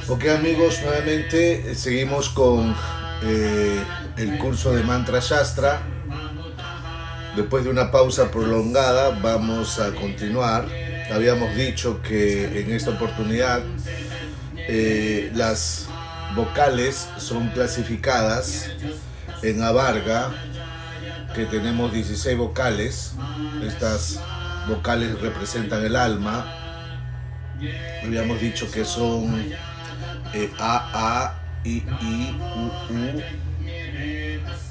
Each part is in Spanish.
Ok amigos, nuevamente seguimos con el curso de Mantra Shastra. Después de una pausa prolongada vamos a continuar. Habíamos dicho que en esta oportunidad las vocales son clasificadas en Avarga, que tenemos 16 vocales. Estas vocales representan el alma. Habíamos dicho que son A, I, U,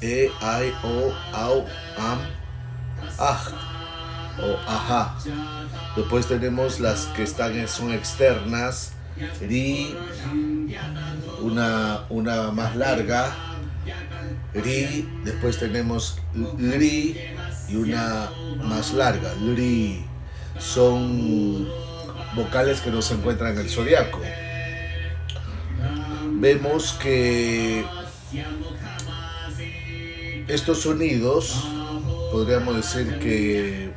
E, I, O, Au, Am, Aj o Ajá. Después tenemos las que son externas, Ri, una más larga, Ri. Después tenemos Lri y una más larga, Lri. Son vocales que no se encuentran en el zodiaco. Vemos que estos sonidos, podríamos decir que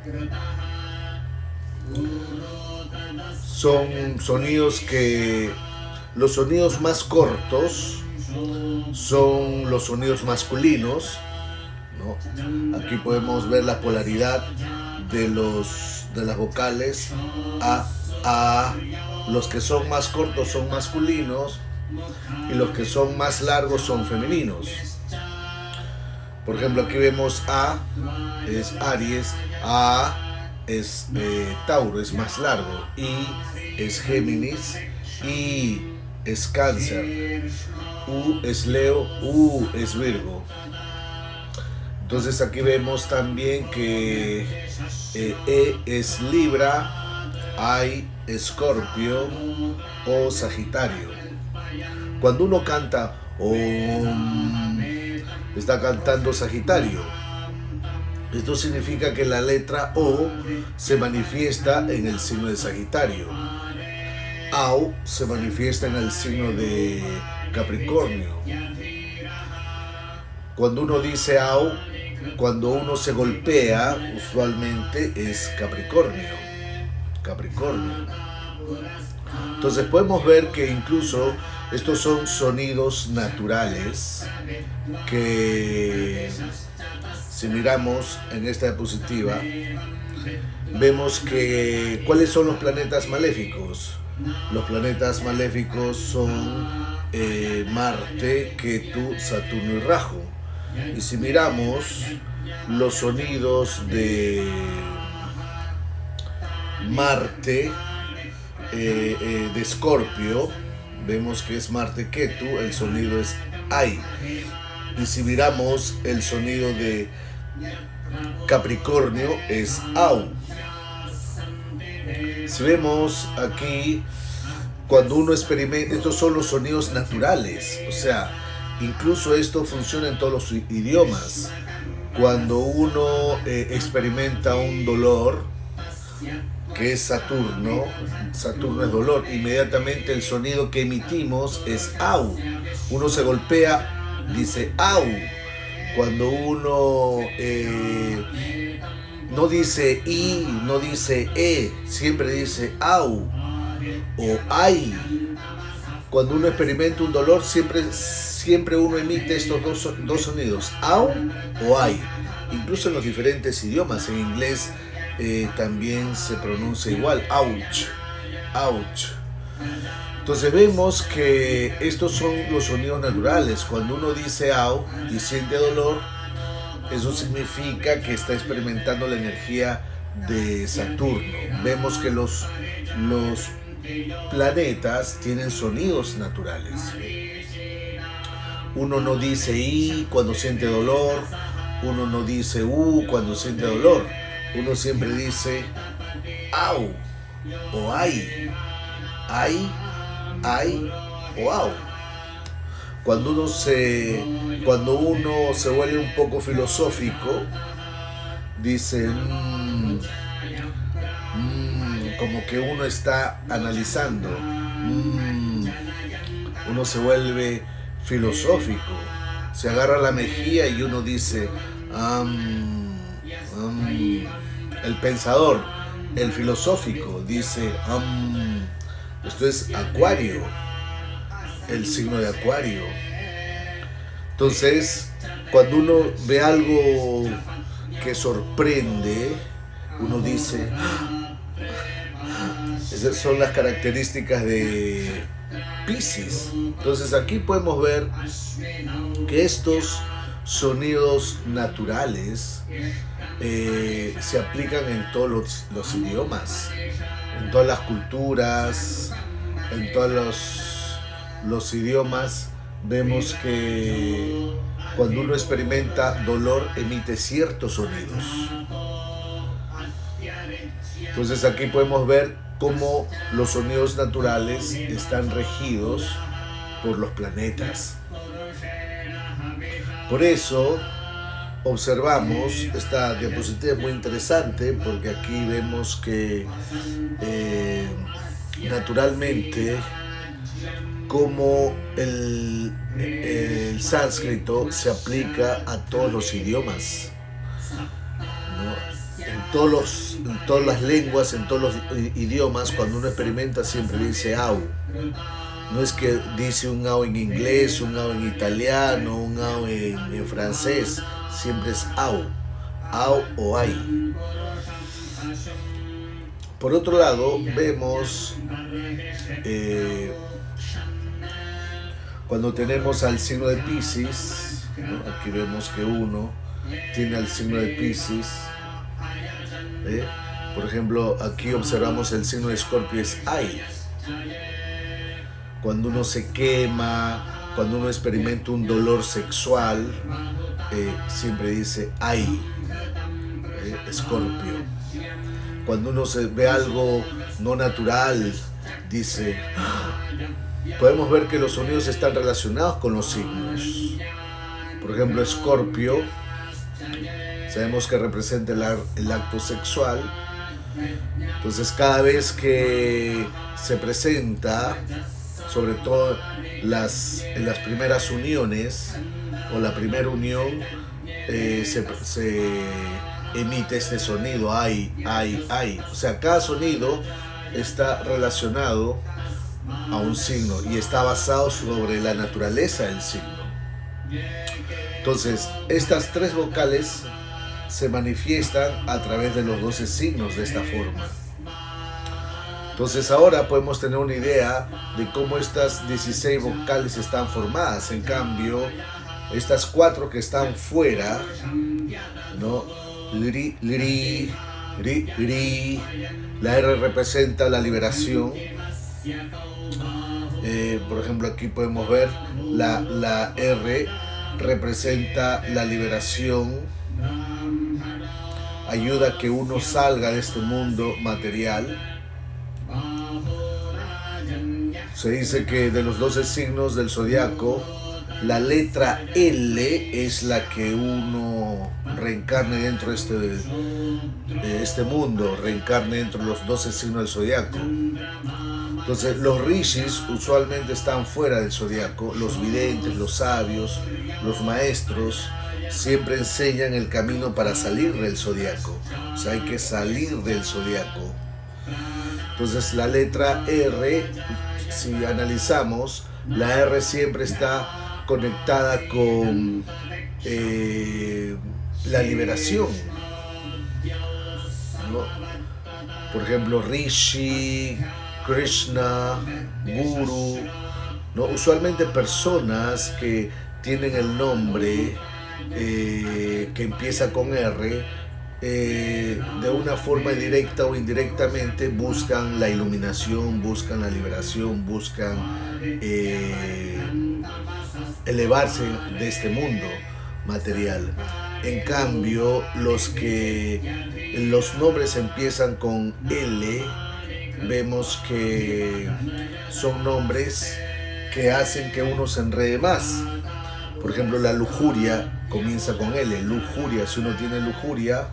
son sonidos que los sonidos más cortos son los sonidos masculinos, ¿no? Aquí podemos ver la polaridad de las vocales a. Los que son más cortos son masculinos y los que son más largos son femeninos. Por ejemplo, aquí vemos A es Aries, A es Tauro, es más largo, I es Géminis, I es Cáncer, U es Leo, U es Virgo. Entonces aquí vemos también que E es Libra, I Escorpio o Sagitario. Cuando uno canta Om, está cantando Sagitario. Esto significa que la letra O se manifiesta en el signo de Sagitario. Au se manifiesta en el signo de Capricornio. Cuando uno dice Au, cuando uno se golpea, usualmente es Capricornio. Entonces podemos ver que incluso estos son sonidos naturales que, si miramos en esta diapositiva, vemos que ¿cuáles son los planetas maléficos? Los planetas maléficos son Marte, Ketu, Saturno y Rahu. Y si miramos los sonidos de Marte, de Escorpio, vemos que es Marte Ketu, el sonido es Ai. Y si miramos el sonido de Capricornio es Au. Si vemos aquí, cuando uno experimenta, estos son los sonidos naturales, o sea, incluso esto funciona en todos los idiomas. Cuando uno experimenta un dolor, que es Saturno es dolor, inmediatamente el sonido que emitimos es Au. Uno se golpea, dice Au. Cuando uno no dice I, no dice E, siempre dice Au o Ai. Cuando uno experimenta un dolor, siempre uno emite estos dos sonidos, Au o Ai. Incluso en los diferentes idiomas, en inglés también se pronuncia igual, ouch, ouch. Entonces vemos que estos son los sonidos naturales. Cuando uno dice au y siente dolor, eso significa que está experimentando la energía de Saturno. Vemos que los planetas tienen sonidos naturales. Uno no dice I cuando siente dolor, uno no dice U cuando siente dolor. Uno siempre dice au o ai, o au. Cuando uno se vuelve un poco filosófico, dice como que uno está analizando, uno se vuelve filosófico, se agarra la mejilla y uno dice el pensador, el filosófico, dice Esto es Acuario, el signo de Acuario. Entonces, cuando uno ve algo que sorprende, uno dice, esas son las características de Piscis. Entonces aquí podemos ver que estos sonidos naturales se aplican en todos los idiomas, en todas las culturas, en todos los idiomas. Vemos que cuando uno experimenta dolor emite ciertos sonidos. Entonces aquí podemos ver cómo los sonidos naturales están regidos por los planetas. Por eso observamos, esta diapositiva es muy interesante porque aquí vemos que naturalmente cómo el sánscrito se aplica a todos los idiomas, ¿no? En todas las lenguas, en todos los idiomas, cuando uno experimenta siempre dice au. No es que dice un au en inglés, un au en italiano, un au en francés, siempre es au o ay. Por otro lado, vemos cuando tenemos al signo de Piscis, ¿no? Aquí vemos que uno tiene al signo de Piscis. Por ejemplo, aquí observamos el signo de Escorpio es ay. Cuando uno se quema, cuando uno experimenta un dolor sexual, siempre dice ay, Escorpio. Cuando uno se ve algo no natural, dice. Podemos ver que los sonidos están relacionados con los signos. Por ejemplo, Escorpio, sabemos que representa el acto sexual. Entonces, cada vez que se presenta, sobre todo en las primeras uniones o la primera unión, se emite este sonido, ay, ay, ay. O sea, cada sonido está relacionado a un signo y está basado sobre la naturaleza del signo. Entonces, estas tres vocales se manifiestan a través de los 12 signos de esta forma. Entonces ahora podemos tener una idea de cómo estas 16 vocales están formadas. En cambio, estas 4 que están fuera, ¿no? Ri, ri, ri, ri. La R representa la liberación. Por ejemplo, aquí podemos ver la R representa la liberación, ayuda a que uno salga de este mundo material. Se dice que de los 12 signos del zodiaco, la letra L es la que uno reencarne dentro de este mundo, reencarne dentro de los 12 signos del zodiaco. Entonces, los rishis usualmente están fuera del zodiaco. Los videntes, los sabios, los maestros siempre enseñan el camino para salir del zodiaco. O sea, hay que salir del zodiaco. Entonces, la letra R, si analizamos, la R siempre está conectada con la liberación, ¿no? Por ejemplo, Rishi, Krishna, Guru, ¿no? Usualmente personas que tienen el nombre que empieza con R, de una forma directa o indirectamente buscan la iluminación, buscan la liberación, buscan elevarse de este mundo material. En cambio, los nombres empiezan con L, vemos que son nombres que hacen que uno se enrede más. Por ejemplo, la lujuria comienza con L, lujuria. Si uno tiene lujuria,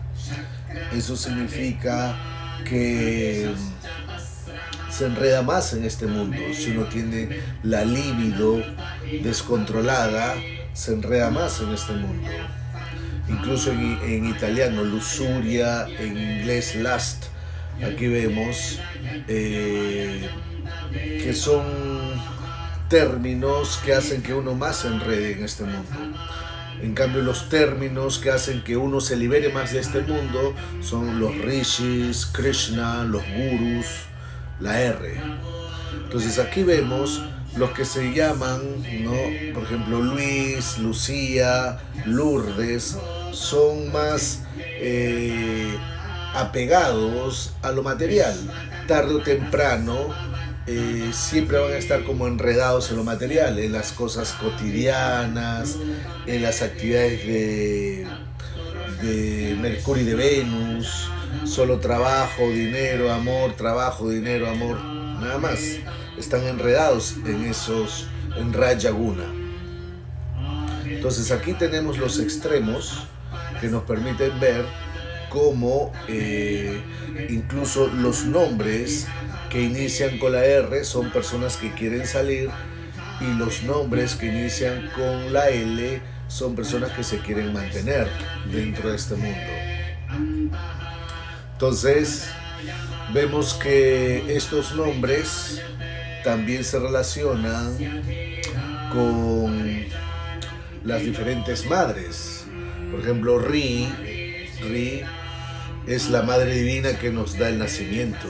eso significa que se enreda más en este mundo. Si uno tiene la libido descontrolada, se enreda más en este mundo. Incluso en italiano, luxuria, en inglés lust. Aquí vemos que son términos que hacen que uno más se enrede en este mundo. En cambio, los términos que hacen que uno se libere más de este mundo son los rishis, Krishna, los gurus, la R. Entonces aquí vemos los que se llaman, ¿no? Por ejemplo, Luis, Lucía, Lourdes, son más apegados a lo material. Tarde o temprano siempre van a estar como enredados en lo material, en las cosas cotidianas, en las actividades de Mercurio y de Venus, solo trabajo, dinero, amor, trabajo, dinero, amor, nada más. Están enredados en Raja Guna. Entonces aquí tenemos los extremos que nos permiten ver cómo incluso los nombres que inician con la R son personas que quieren salir, y los nombres que inician con la L son personas que se quieren mantener dentro de este mundo. Entonces vemos que estos nombres también se relacionan con las diferentes madres. Por ejemplo, Ri es la madre divina que nos da el nacimiento.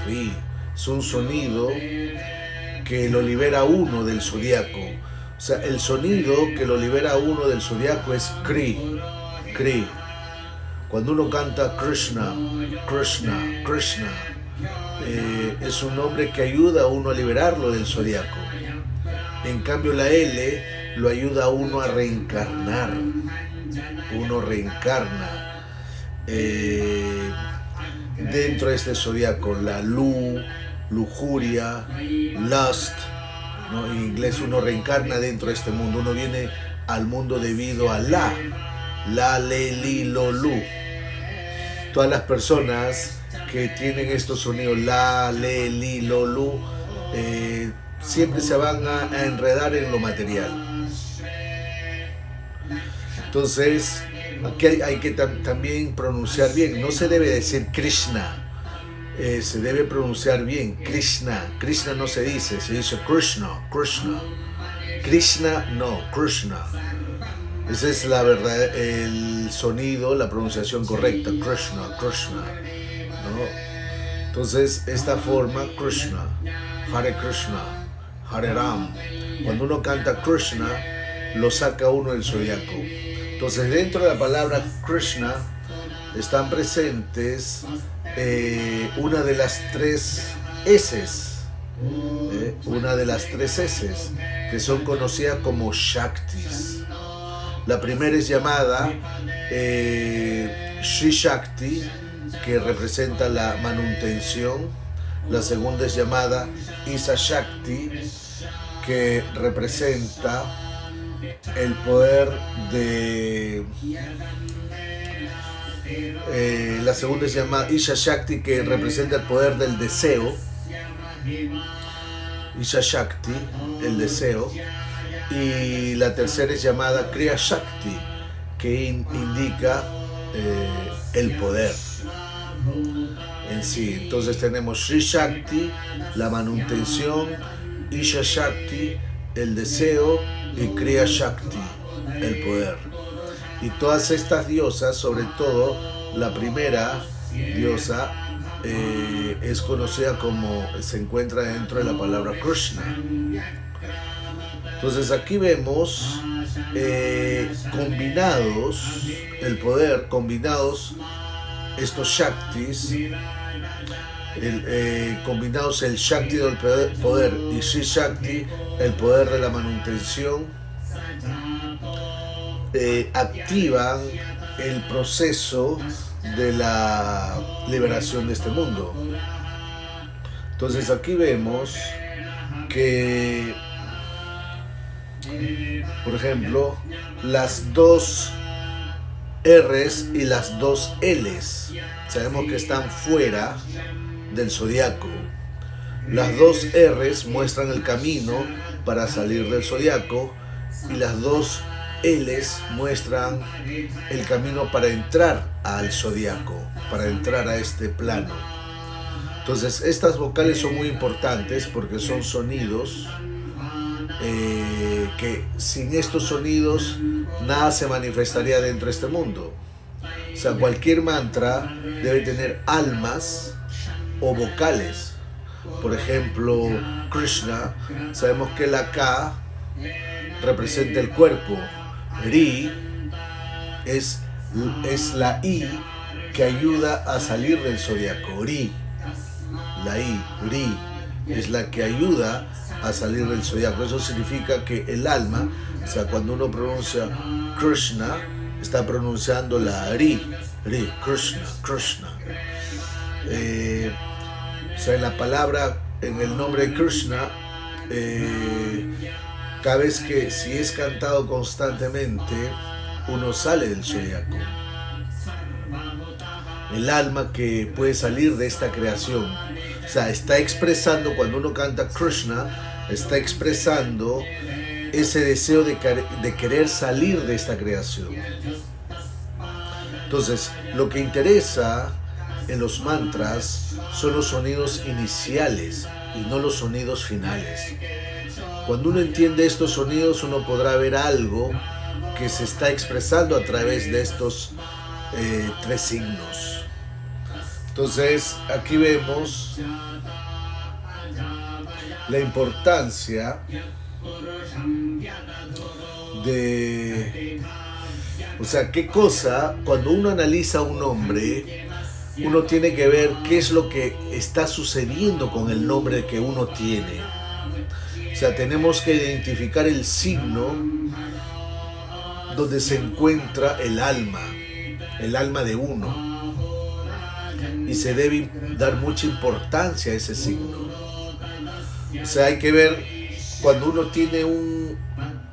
Ri es un sonido que lo libera uno del zodiaco. O sea, el sonido que lo libera uno del zodiaco es Kri. Kri. Cuando uno canta Krishna, Krishna, Krishna, es un nombre que ayuda a uno a liberarlo del zodiaco. En cambio, la L lo ayuda a uno a reencarnar. Uno reencarna dentro de este zodiaco. La lujuria, lust, ¿no? En inglés uno reencarna dentro de este mundo. Uno viene al mundo debido a la, le, li, lo, lu. Todas las personas que tienen estos sonidos, la, le, li, lo, lu, siempre se van a enredar en lo material. Entonces, aquí hay que también pronunciar bien. No se debe decir Krishna, se debe pronunciar bien. Krishna. Krishna no se dice Krishna, Krishna. Krishna no, Krishna. Ese es la verdad, el sonido, la pronunciación correcta. Krishna, Krishna, ¿no? Entonces, esta forma, Krishna, Hare Krishna, Hare Ram. Cuando uno canta Krishna, lo saca uno del zodiaco. Entonces, dentro de la palabra Krishna están presentes una de las tres S's, una de las tres S's, que son conocidas como Shaktis. La primera es llamada Shri Shakti, que representa la manutención. La segunda es llamada Isa Shakti, que representa el poder de... la segunda es llamada Isha Shakti, que representa el poder del deseo. Isha Shakti, el deseo. Y la tercera es llamada Kriya Shakti, que indica el poder en sí. Entonces tenemos Shri Shakti, la manutención, Isha Shakti, el deseo, y Kriya Shakti, el poder. Y todas estas diosas, sobre todo la primera diosa, es conocida como, se encuentra dentro de la palabra Krishna. Entonces aquí vemos combinados el poder, combinados estos Shaktis, combinados el Shakti del poder y Shri Shakti, el poder de la manutención, activan el proceso de la liberación de este mundo. Entonces aquí vemos que, por ejemplo, las dos R's y las dos L's sabemos que están fuera del zodiaco. Las dos R's muestran el camino para salir del zodiaco, y las dos L's muestran el camino para entrar al zodiaco, para entrar a este plano. Entonces, estas vocales son muy importantes porque son sonidos que sin estos sonidos nada se manifestaría dentro de este mundo. O sea, cualquier mantra debe tener almas o vocales. Por ejemplo, Krishna, sabemos que la K representa el cuerpo. Ri es la I que ayuda a salir del zodiaco. Ri, la I, Ri, es la que ayuda a salir del zodiaco. Eso significa que el alma, o sea, cuando uno pronuncia Krishna, está pronunciando la Ri, Krishna, Krishna. O sea, en la palabra, en el nombre de Krishna, cada vez que si es cantado constantemente, uno sale del zodiaco. El alma que puede salir de esta creación, o sea, está expresando, cuando uno canta Krishna, está expresando ese deseo de querer salir de esta creación. Entonces, lo que interesa en los mantras son los sonidos iniciales y no los sonidos finales. Cuando uno entiende estos sonidos, uno podrá ver algo que se está expresando a través de estos 3 signos. Entonces, aquí vemos la importancia de... O sea, qué cosa, cuando uno analiza un nombre, uno tiene que ver qué es lo que está sucediendo con el nombre que uno tiene. O sea, tenemos que identificar el signo donde se encuentra el alma de uno. Y se debe dar mucha importancia a ese signo. O sea, hay que ver, cuando uno tiene un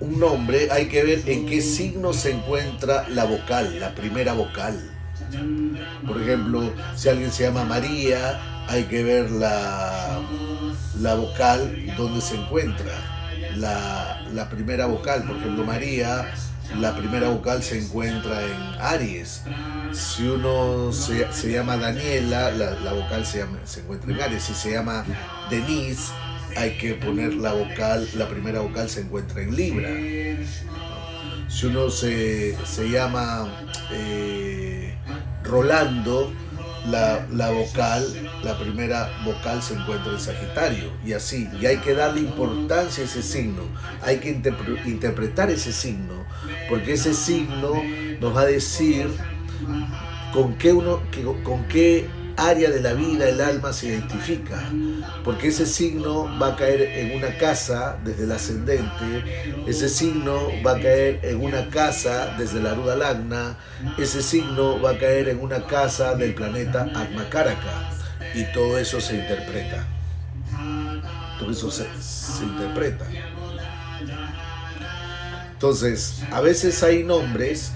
nombre, hay que ver en qué signo se encuentra la vocal, la primera vocal. Por ejemplo, si alguien se llama María, hay que ver la vocal donde se encuentra la primera vocal. Por ejemplo, María, la primera vocal se encuentra en Aries. Si uno se llama Daniela, la vocal se encuentra en Aries. Si se llama Denise, hay que poner la primera vocal se encuentra en Libra. Si uno se llama Rolando, la primera vocal se encuentra en Sagitario, y así. Y hay que darle importancia a ese signo, hay que interpretar ese signo, porque ese signo nos va a decir con qué área de la vida el alma se identifica, porque ese signo va a caer en una casa desde el ascendente, ese signo va a caer en una casa desde la Ruda Lagna, ese signo va a caer en una casa del planeta Atmakaraka, y todo eso se interpreta. Todo eso se interpreta. Entonces, a veces hay nombres,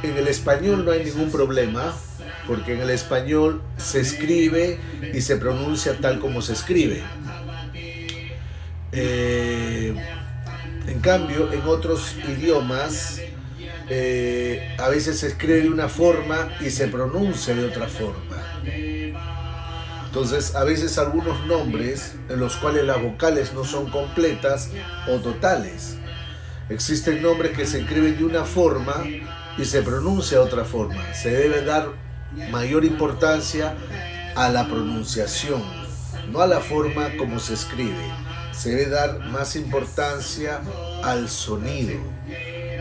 en el español no hay ningún problema, porque en el español se escribe y se pronuncia tal como se escribe. En cambio, en otros idiomas, a veces se escribe de una forma y se pronuncia de otra forma. Entonces, a veces algunos nombres en los cuales las vocales no son completas o totales. Existen nombres que se escriben de una forma y se pronuncia de otra forma. Se debe dar mayor importancia a la pronunciación, no a la forma como se escribe. Se debe dar más importancia al sonido,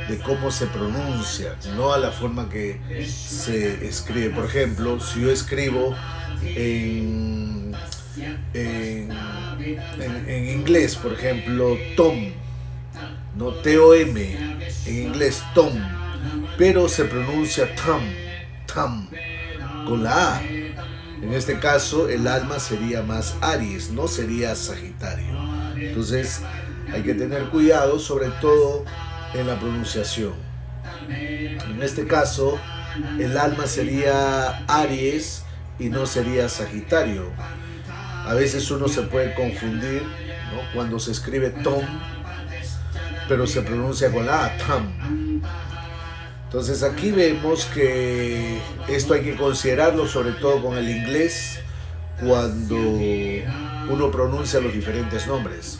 de cómo se pronuncia, no a la forma que se escribe. Por ejemplo, si yo escribo en inglés, por ejemplo, Tom, no T-O-M, en inglés Tom, pero se pronuncia Tam, con la A. En este caso, el alma sería más Aries, no sería Sagitario. Entonces, hay que tener cuidado, sobre todo en la pronunciación. En este caso, el alma sería Aries y no sería Sagitario. A veces uno se puede confundir, ¿no?, cuando se escribe Tom, pero se pronuncia con la A, Tam. Entonces aquí vemos que esto hay que considerarlo, sobre todo con el inglés, cuando uno pronuncia los diferentes nombres.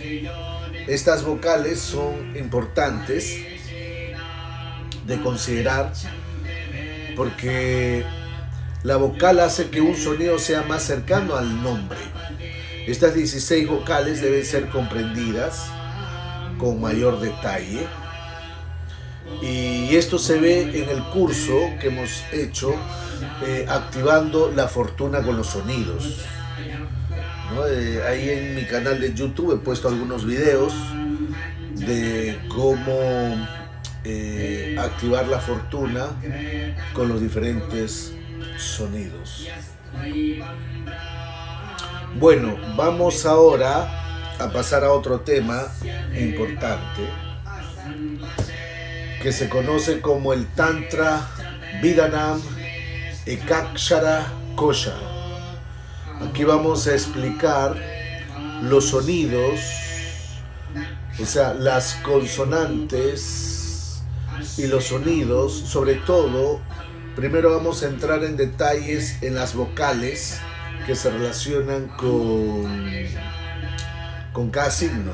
Estas vocales son importantes de considerar porque la vocal hace que un sonido sea más cercano al nombre. Estas 16 vocales deben ser comprendidas con mayor detalle. Y esto se ve en el curso que hemos hecho, activando la fortuna con los sonidos, ¿no? Ahí en mi canal de YouTube he puesto algunos videos de cómo activar la fortuna con los diferentes sonidos. Bueno, vamos ahora a pasar a otro tema importante que se conoce como el Tantra Vidhanam Ekakshara Kosha. Aquí vamos a explicar los sonidos, o sea, las consonantes y los sonidos. Sobre todo, primero vamos a entrar en detalles en las vocales que se relacionan con cada signo.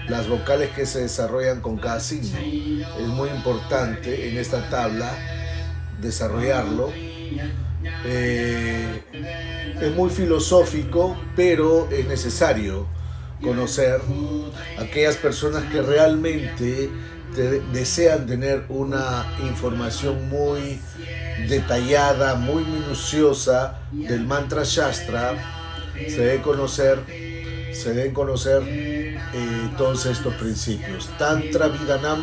Las vocales que se desarrollan con cada signo. Es muy importante en esta tabla desarrollarlo. Es muy filosófico, pero es necesario conocer aquellas personas que realmente desean tener una información muy detallada, muy minuciosa del mantra Shastra. Se deben conocer todos estos principios. Tantra Vidhanam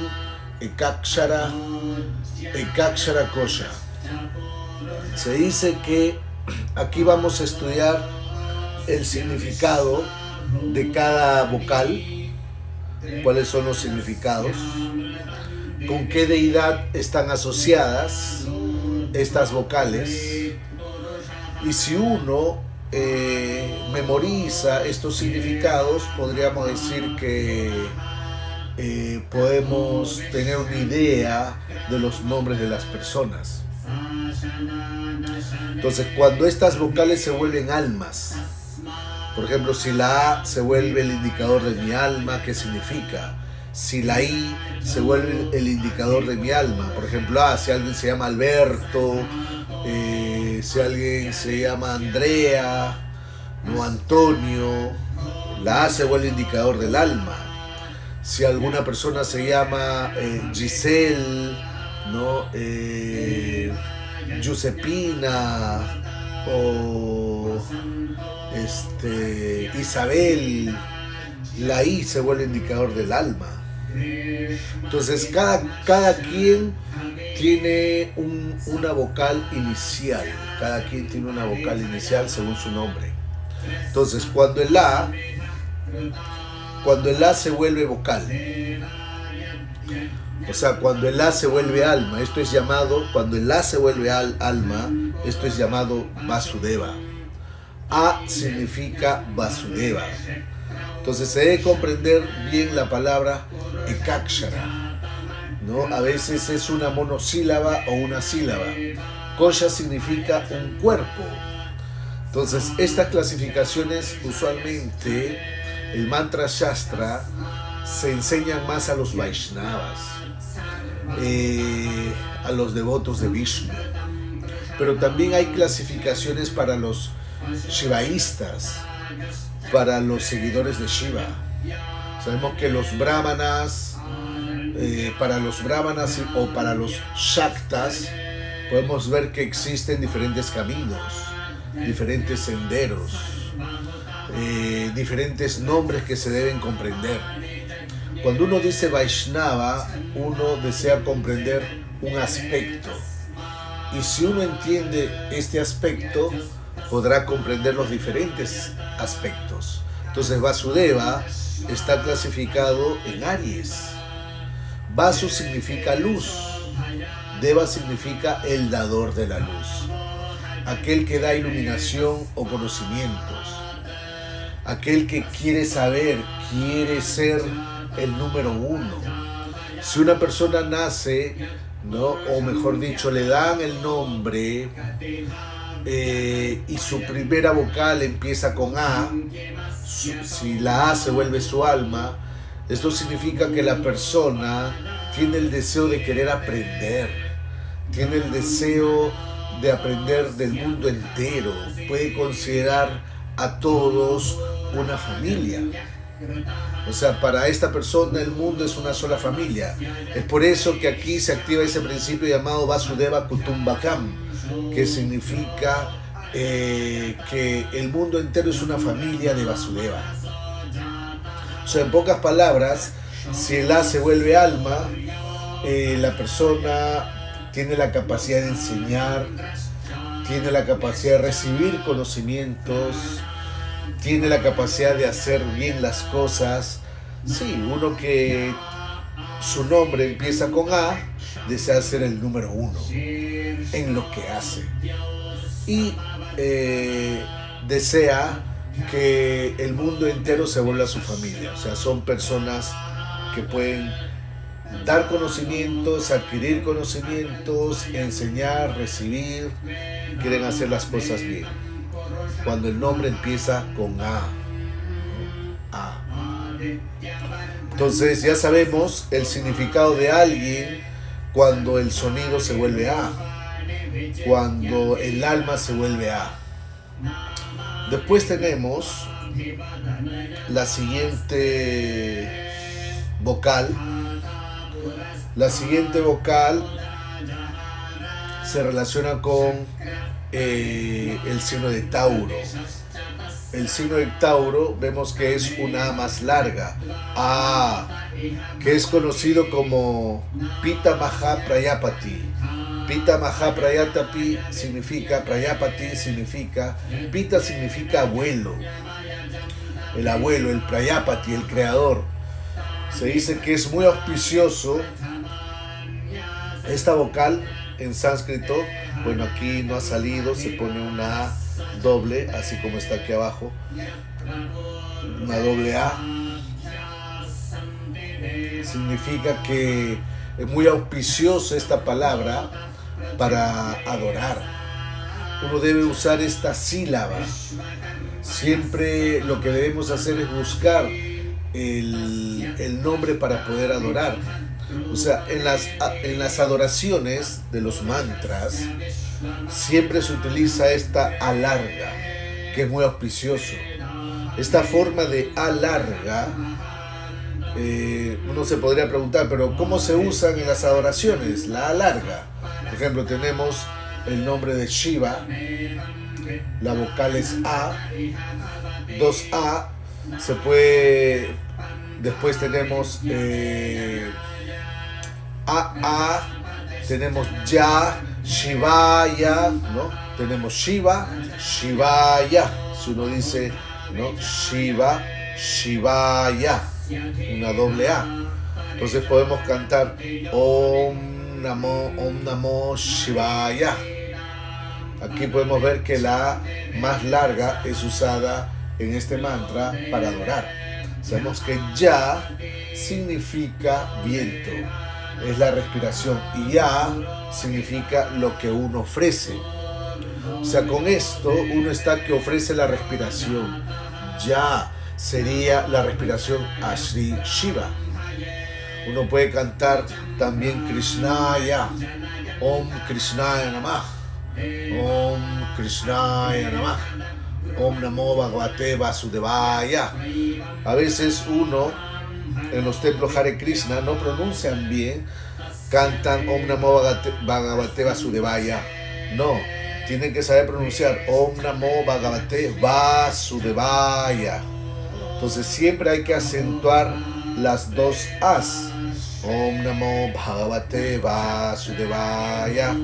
Ekakshara Kosha. Se dice que aquí vamos a estudiar el significado de cada vocal, cuáles son los significados, con qué deidad están asociadas estas vocales, y si uno memoriza estos significados, podríamos decir que podemos tener una idea de los nombres de las personas. Entonces, cuando estas vocales se vuelven almas, por ejemplo, si la A se vuelve el indicador de mi alma, ¿qué significa? Si la I se vuelve el indicador de mi alma, por ejemplo, si alguien se llama Alberto, si alguien se llama Andrea, no Antonio, la A se vuelve indicador del alma. Si alguna persona se llama Giselle, ¿no? Giuseppina o Isabel, la I se vuelve indicador del alma. Entonces cada quien tiene una vocal inicial, según su nombre. Entonces cuando el A se vuelve vocal, o sea, cuando el A se vuelve alma, esto es llamado Vasudeva. A significa Vasudeva. Entonces se debe comprender bien la palabra Ekakshara, ¿no? A veces es una monosílaba o una sílaba. Kosha significa un cuerpo. Entonces estas clasificaciones, usualmente el mantra Shastra se enseñan más a los Vaishnavas, a los devotos de Vishnu, pero también hay clasificaciones para los shivaístas, para los seguidores de Shiva. Sabemos que los brahmanas, para los brahmanas o para los shaktas, podemos ver que existen diferentes caminos, diferentes senderos, diferentes nombres que se deben comprender. Cuando uno dice Vaishnava, uno desea comprender un aspecto. Y si uno entiende este aspecto, podrá comprender los diferentes aspectos. Entonces Vasudeva está clasificado en Aries. Vasu significa luz. Deva significa el dador de la luz. Aquel que da iluminación o conocimientos. Aquel que quiere saber, quiere ser el número uno. Si una persona nace, ¿no? O mejor dicho, le dan el nombre y su primera vocal empieza con A, si la A se vuelve su alma, esto significa que la persona tiene el deseo de querer aprender, tiene el deseo de aprender del mundo entero, puede considerar a todos una familia. O sea, para esta persona el mundo es una sola familia. Es por eso que aquí se activa ese principio llamado Vasudeva Kutumbakam, que significa que el mundo entero es una familia de Vasudeva. O sea, en pocas palabras, si el A se vuelve alma, la persona tiene la capacidad de enseñar, tiene la capacidad de recibir conocimientos, tiene la capacidad de hacer bien las cosas. Sí, uno que su nombre empieza con A, desea ser el número uno en lo que hace. Y desea que el mundo entero se vuelva su familia. O sea, son personas que pueden dar conocimientos, adquirir conocimientos, enseñar, recibir, quieren hacer las cosas bien. Cuando el nombre empieza con A. Entonces ya sabemos el significado de alguien cuando el sonido se vuelve A, cuando el alma se vuelve A. Después tenemos la siguiente vocal. La siguiente vocal se relaciona con el signo de Tauro. El signo de Tauro vemos que es una A más larga, A, que es conocido como Pita Maha Prayapati. Pita Maha Prayapati significa, Pita significa abuelo, el Prayapati, el creador. Se dice que es muy auspicioso esta vocal en sánscrito. Bueno, aquí no ha salido, se pone una A doble, así como está aquí abajo, una doble A. Significa que es muy auspicioso esta palabra para adorar. Uno debe usar esta sílaba. Siempre lo que debemos hacer es buscar el nombre para poder adorar. O sea, en las adoraciones de los mantras siempre se utiliza esta A larga, que es muy auspicioso. Esta forma de A larga, uno se podría preguntar, pero ¿cómo se usan en las adoraciones la A larga? Por ejemplo, tenemos el nombre de Shiva, la vocal es A, 2A, se puede, después tenemos AA, tenemos Ya, Shivaya, ¿no? Tenemos Shiva, Shivaya, si uno dice, ¿no? Shiva, Shivaya, una doble A. Entonces podemos cantar Om Namo Shivaya. Aquí podemos ver que la A más larga es usada en este mantra para adorar. Sabemos que Ya significa viento, es la respiración, y Ya significa lo que uno ofrece. O sea, con esto uno está que ofrece la respiración. Ya sería la respiración a Sri Shiva. Uno puede cantar también Krishnaya, Om Krishnaya Namah, Om Krishnaya Namah, Om Namo Bhagavate Vasudevaya. A veces uno en los templos Hare Krishna no pronuncian bien, cantan Om Namo Bhagavate Vasudevaya. No, tienen que saber pronunciar Om Namo Bhagavate Vasudevaya. Entonces siempre hay que acentuar las dos As. Om Namo Bhagavate Vasudevaya,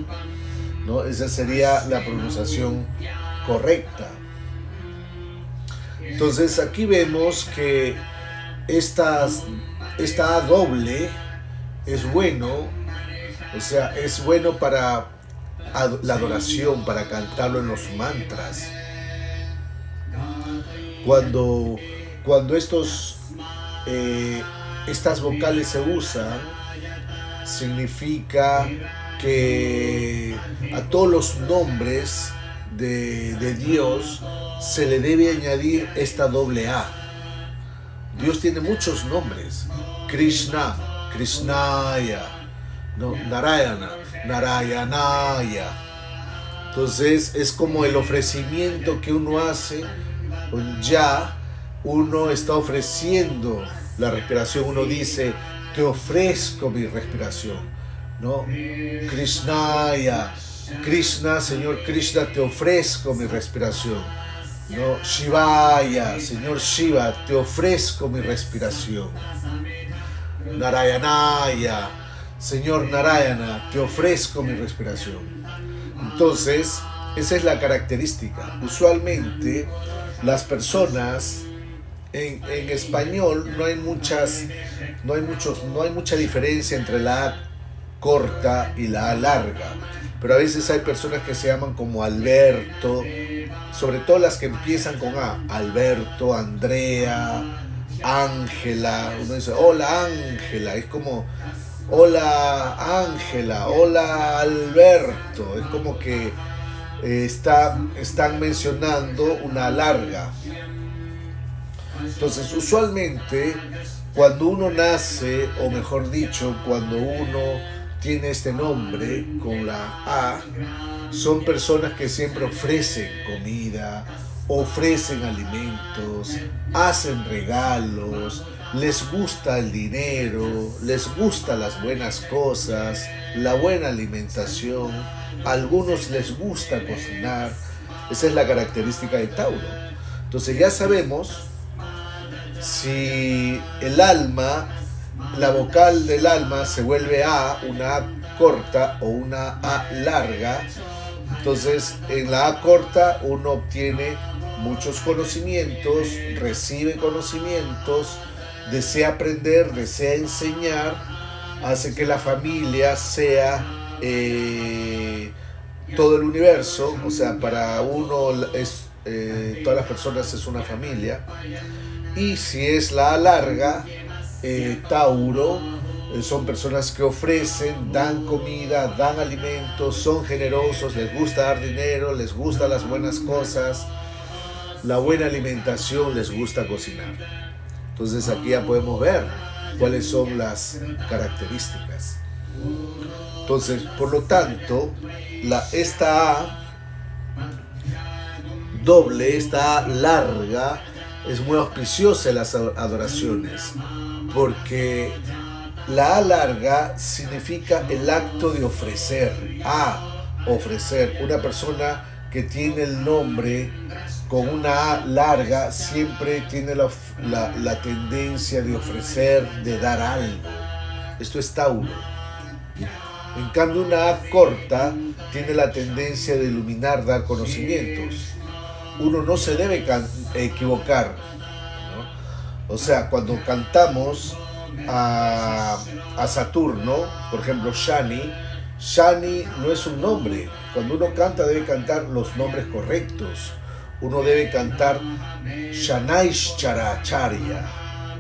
¿no? Esa sería la pronunciación correcta. Entonces aquí vemos que esta A doble es bueno, o sea, es bueno para la adoración, para cantarlo en los mantras. Cuando estas vocales se usan, significa que a todos los nombres de Dios se le debe añadir esta doble A. Dios tiene muchos nombres. Krishna, Krishnaya, ¿no? Narayana, Narayanaya. Entonces es como el ofrecimiento que uno hace. Ya uno está ofreciendo la respiración. Uno dice, te ofrezco mi respiración, ¿no? Krishnaya, Krishna, Señor Krishna, te ofrezco mi respiración, ¿no? Shivaya, Señor Shiva, te ofrezco mi respiración. Narayanaya, Señor Narayana, te ofrezco mi respiración. Entonces, esa es la característica. Usualmente, las personas en español no hay mucha diferencia entre la A corta y la A larga. Pero a veces hay personas que se llaman como Alberto, sobre todo las que empiezan con A. Alberto, Andrea, Ángela. Uno dice, hola Ángela, es como, hola Ángela, hola Alberto. Es como que están mencionando una larga. Entonces, usualmente, cuando uno nace, o mejor dicho, cuando uno tiene este nombre con la A, son personas que siempre ofrecen comida, ofrecen alimentos, hacen regalos, les gusta el dinero, les gustan las buenas cosas, la buena alimentación, a algunos les gusta cocinar. Esa es la característica de Tauro. Entonces ya sabemos, si el alma, la vocal del alma se vuelve A, una A corta o una A larga, entonces en la A corta uno obtiene muchos conocimientos, recibe conocimientos, desea aprender, desea enseñar, hace que la familia sea todo el universo, o sea, para uno todas las personas es una familia. Y si es la A larga, Tauro, son personas que ofrecen, dan comida, dan alimentos, son generosos, les gusta dar dinero, les gustan las buenas cosas, la buena alimentación, les gusta cocinar. Entonces aquí ya podemos ver cuáles son las características. Entonces, por lo tanto, esta A doble, esta A larga, es muy auspiciosa en las adoraciones, porque la A larga significa el acto de ofrecer. Ofrecer. Una persona que tiene el nombre con una A larga siempre tiene la tendencia de ofrecer, de dar algo. Esto es Tauro. En cambio, una A corta tiene la tendencia de iluminar, dar conocimientos. Uno no se debe equivocar, ¿no? O sea, cuando cantamos a Saturno, por ejemplo, Shani no es un nombre. Cuando uno canta debe cantar los nombres correctos. Uno debe cantar Shanaishcharacharya,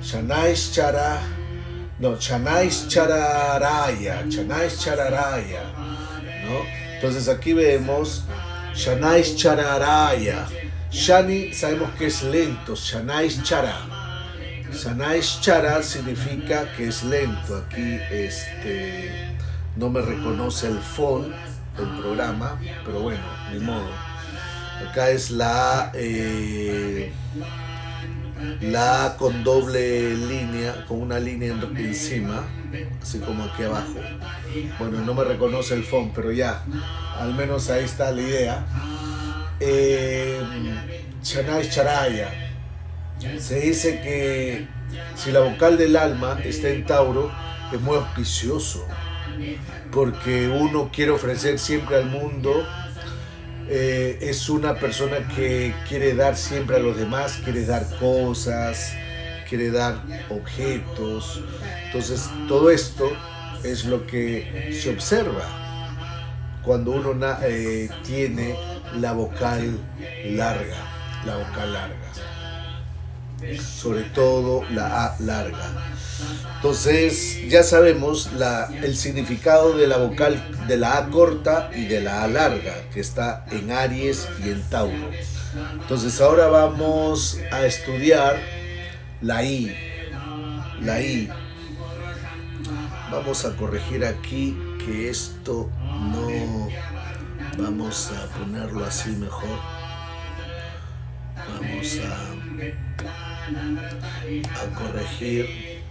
Shanaishchararaya, ¿no? Entonces aquí vemos Shanaishchararaya. Shani sabemos que es lento, Shanaishchara significa que es lento. Aquí no me reconoce el phone del programa, pero bueno, ni modo. Acá es la A con doble línea, con una línea encima, así como aquí abajo. Bueno, no me reconoce el phone, pero ya, al menos ahí está la idea. Shanaishcharaya. Se dice que si la vocal del alma está en Tauro, es muy auspicioso, porque uno quiere ofrecer siempre al mundo. Es una persona que quiere dar siempre a los demás, quiere dar cosas, quiere dar objetos. Entonces todo esto es lo que se observa cuando uno tiene la vocal larga, sobre todo la A larga. Entonces ya sabemos el significado de la vocal de la A corta y de la A larga, que está en Aries y en Tauro. Entonces ahora vamos a estudiar la I. La I. Vamos a corregir aquí que esto no... Vamos a ponerlo así mejor. Vamos a corregir.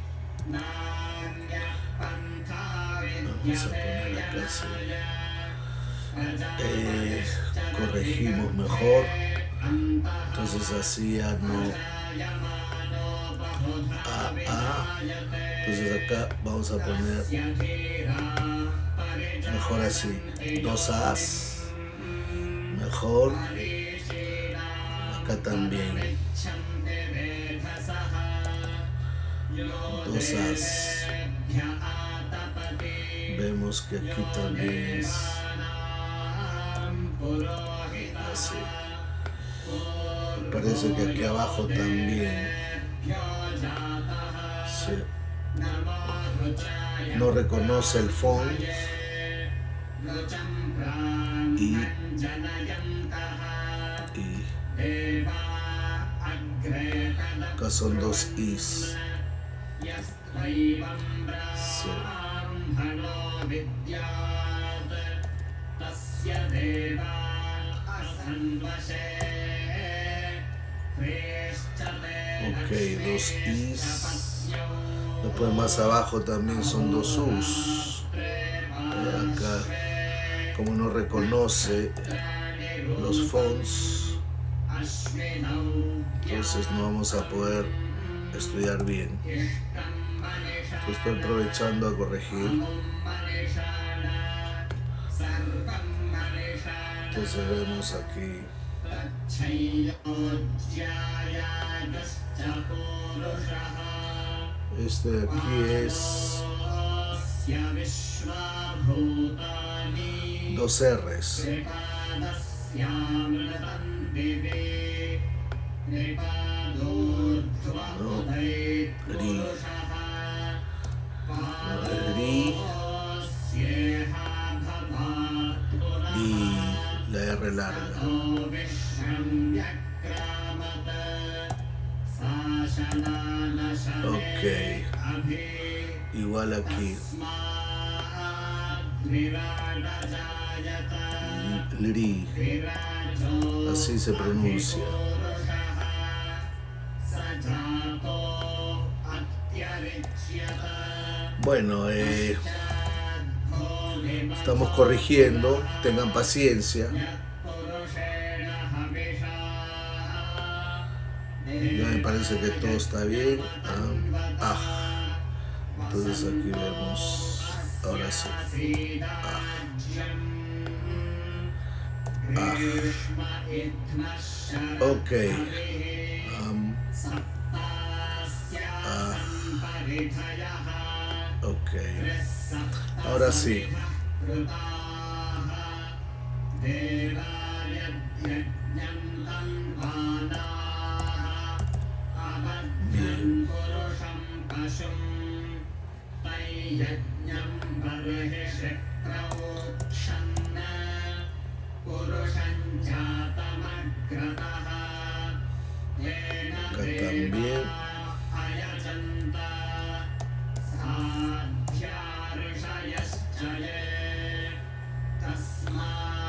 Vamos a poner acá así. Corregimos mejor. Entonces así ya no. Entonces acá vamos a poner mejor así. 2 As. Mejor. Acá también. 2 As. Vemos que aquí también es así. Me parece que aquí abajo también. Sí. No reconoce el font. Y acá son 2 Is. Sí. Ok, 2 Is. Después más abajo también son 2 Us. Acá, como no reconoce los fonts, entonces no vamos a poder estudiar bien. Estoy aprovechando a corregir. Entonces vemos aquí. Este de aquí es 2 R's. No, ri. Y la R larga. Ok, igual aquí. Lri, así se pronuncia. Bueno, estamos corrigiendo, tengan paciencia. Ya me parece que todo está bien. Entonces aquí vemos, ahora sí. Ok. Ok. Ahora sí. Bien. Acá también.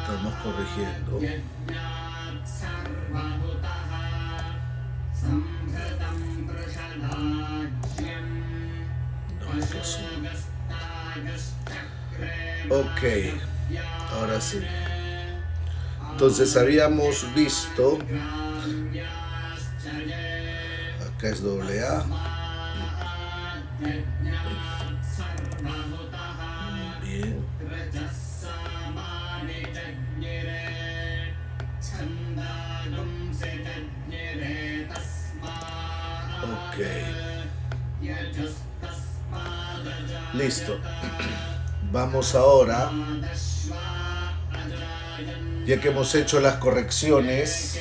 Estamos corrigiendo. Ok, ahora sí. Entonces habíamos visto, acá es doble A. Bien. Ok. Listo. Vamos ahora, ya que hemos hecho las correcciones,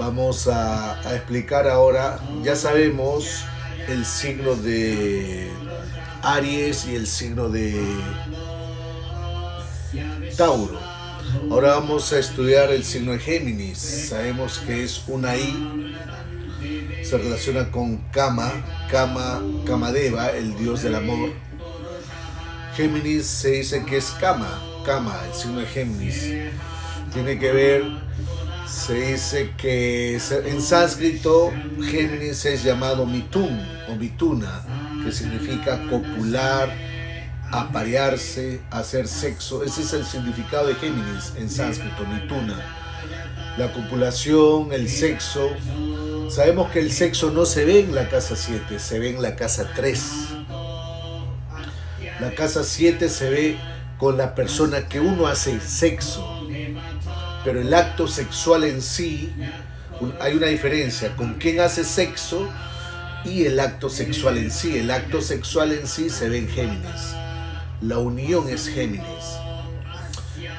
Vamos a explicar ahora, ya sabemos el signo de Aries y el signo de Tauro. Ahora vamos a estudiar el signo de Géminis. Sabemos que es una I, se relaciona con Kamadeva, el dios del amor. Géminis se dice que es Kama, el signo de Géminis. Tiene que ver, se dice que en sánscrito Géminis es llamado Mitun o Mituna, que significa copular, aparearse, hacer sexo. Ese es el significado de Géminis en sánscrito, Mituna. La copulación, el sexo. Sabemos que el sexo no se ve en la casa 7, se ve en la casa 3. La casa 7 se ve con la persona que uno hace sexo, pero el acto sexual en sí, hay una diferencia con quién hace sexo y el acto sexual en sí. El acto sexual en sí se ve en Géminis. La unión es Géminis,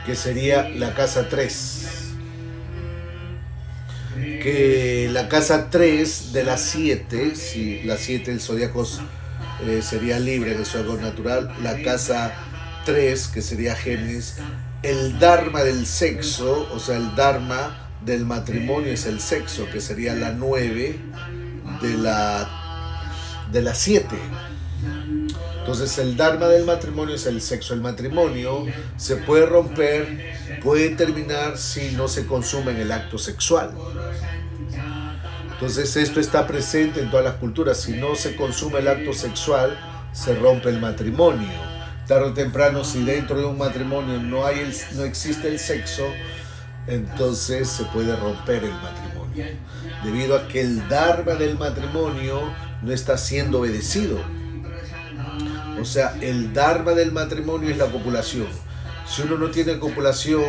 que sería la casa 3. Que la casa 3 de las 7, si la 7 el zodiaco sería libre, el zodiaco natural, la casa 3, que sería Géminis, el dharma del sexo, o sea, el dharma del matrimonio es el sexo, que sería la 9 de la 7. Entonces el dharma del matrimonio es el sexo. El matrimonio se puede romper, puede terminar si no se consume en el acto sexual. Entonces esto está presente en todas las culturas. Si no se consume el acto sexual, se rompe el matrimonio. Tarde o temprano, si dentro de un matrimonio no existe el sexo, entonces se puede romper el matrimonio, debido a que el dharma del matrimonio no está siendo obedecido. O sea, el dharma del matrimonio es la copulación. Si uno no tiene copulación,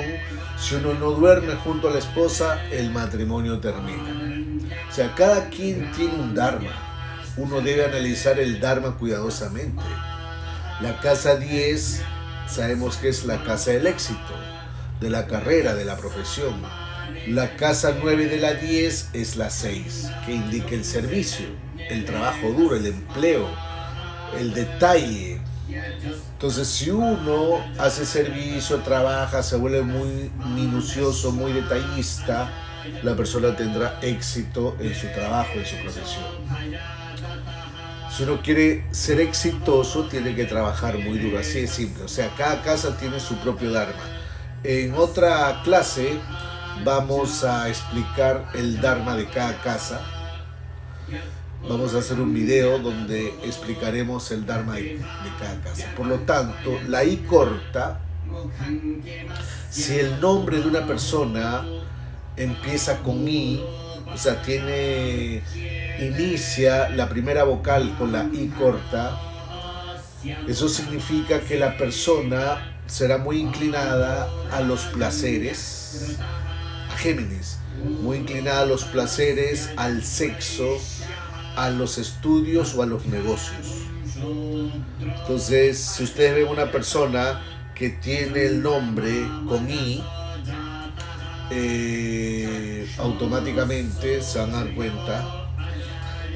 si uno no duerme junto a la esposa, el matrimonio termina. O sea, cada quien tiene un dharma. Uno debe analizar el dharma cuidadosamente. La casa 10 sabemos que es la casa del éxito, de la carrera, de la profesión. La casa 9 de la 10 es la 6, que indica el servicio, el trabajo duro, el empleo, el detalle. Entonces, si uno hace servicio, trabaja, se vuelve muy minucioso, muy detallista, la persona tendrá éxito en su trabajo, en su profesión. Si uno quiere ser exitoso, tiene que trabajar muy duro, así de simple. O sea, cada casa tiene su propio dharma. En otra clase vamos a explicar el dharma de cada casa. Vamos a hacer un video donde explicaremos el dharma de cada casa. Por lo tanto, la I corta, si el nombre de una persona empieza con I, o sea, inicia la primera vocal con la I corta, eso significa que la persona será muy inclinada a los placeres, a Géminis, muy inclinada a los placeres, al sexo, a los estudios o a los negocios. Entonces, si ustedes ven una persona que tiene el nombre con I, automáticamente se van a dar cuenta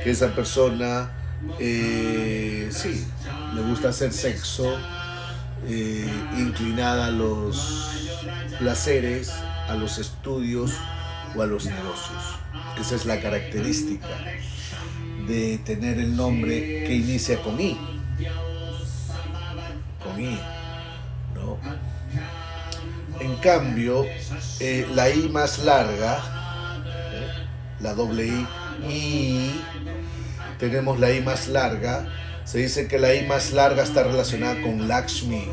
que esa persona sí, le gusta hacer sexo, inclinada a los placeres, a los estudios o a los negocios. Esa es la característica de tener el nombre que inicia con I. Con I, ¿no? En cambio, la I más larga, la doble I, tenemos la I más larga. Se dice que la I más larga está relacionada con Lakshmi,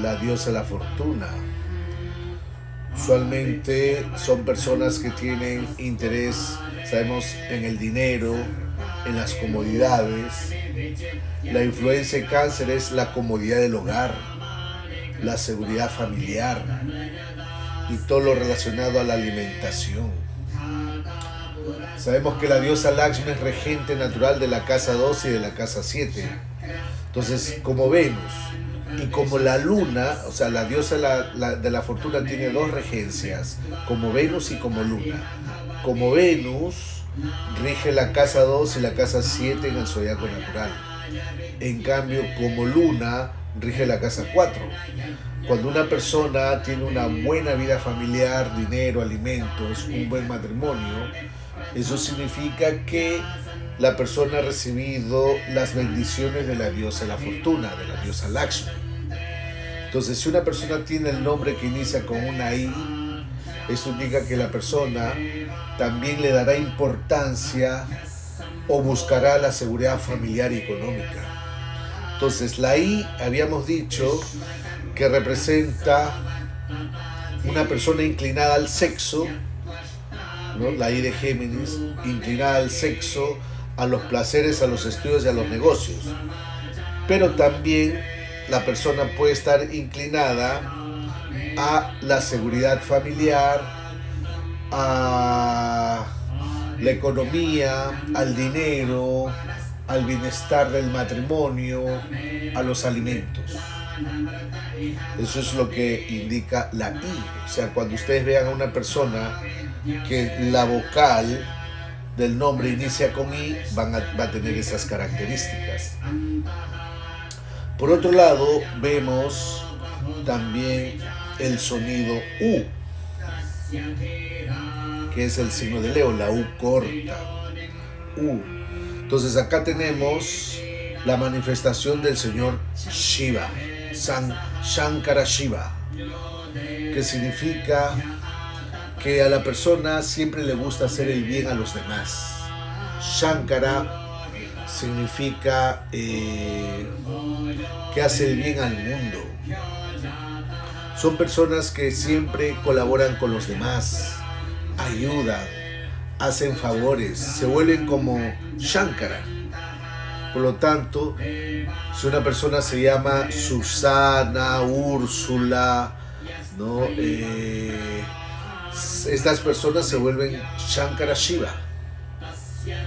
la diosa de la fortuna. Usualmente son personas que tienen interés, sabemos, en el dinero, en las comodidades. La influencia de Cáncer es la comodidad del hogar, la seguridad familiar y todo lo relacionado a la alimentación. Sabemos que la diosa Lakshmi es regente natural de la casa 2 y de la casa 7. Entonces, como Venus y como la luna, o sea, la diosa de la fortuna tiene dos regencias, como Venus y como luna. como Venus rige la casa 2 y la casa 7 en el zodiaco natural. En cambio, como Luna rige la casa 4. Cuando una persona tiene una buena vida familiar, dinero, alimentos, un buen matrimonio, eso significa que la persona ha recibido las bendiciones de la diosa de la fortuna, de la diosa Lakshmi. Entonces, si una persona tiene el nombre que inicia con una I, eso indica que la persona también le dará importancia o buscará la seguridad familiar y económica. Entonces, la I, habíamos dicho, que representa una persona inclinada al sexo, ¿no? La I de Géminis, inclinada al sexo, a los placeres, a los estudios y a los negocios. Pero también la persona puede estar inclinada a la seguridad familiar, a la economía, al dinero, al bienestar del matrimonio, a los alimentos. Eso es lo que indica la I. O sea, cuando ustedes vean a una persona que la vocal del nombre inicia con I, va a tener esas características. Por otro lado, vemos también el sonido U, que es el signo de Leo, la U corta. U. Entonces acá tenemos la manifestación del señor Shiva, Shankara Shiva, que significa que a la persona siempre le gusta hacer el bien a los demás. Shankara significa que hace el bien al mundo. Son personas que siempre colaboran con los demás, ayudan, hacen favores, se vuelven como Shankara. Por lo tanto, si una persona se llama Susana, Úrsula, ¿no? Estas personas se vuelven Shankara Shiva.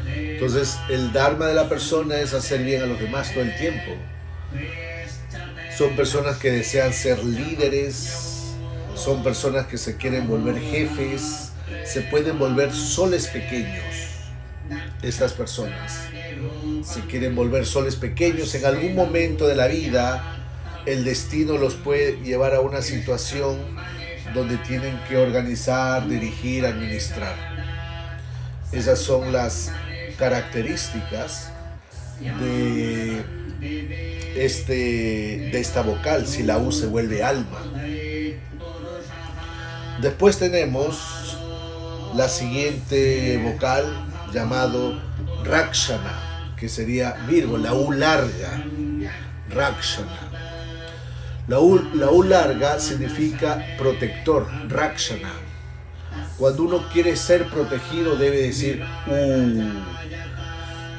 Entonces, el dharma de la persona es hacer bien a los demás todo el tiempo. Son personas que desean ser líderes, son personas que se quieren volver jefes, se pueden volver soles pequeños. Estas personas se quieren volver soles pequeños. En algún momento de la vida, el destino los puede llevar a una situación donde tienen que organizar, dirigir, administrar. Esas son las características de esta vocal, si la U se vuelve alma. Después tenemos la siguiente vocal llamado Rakshana, que sería Virgo, la U larga, Rakshana. La U larga significa protector, Rakshana. Cuando uno quiere ser protegido debe decir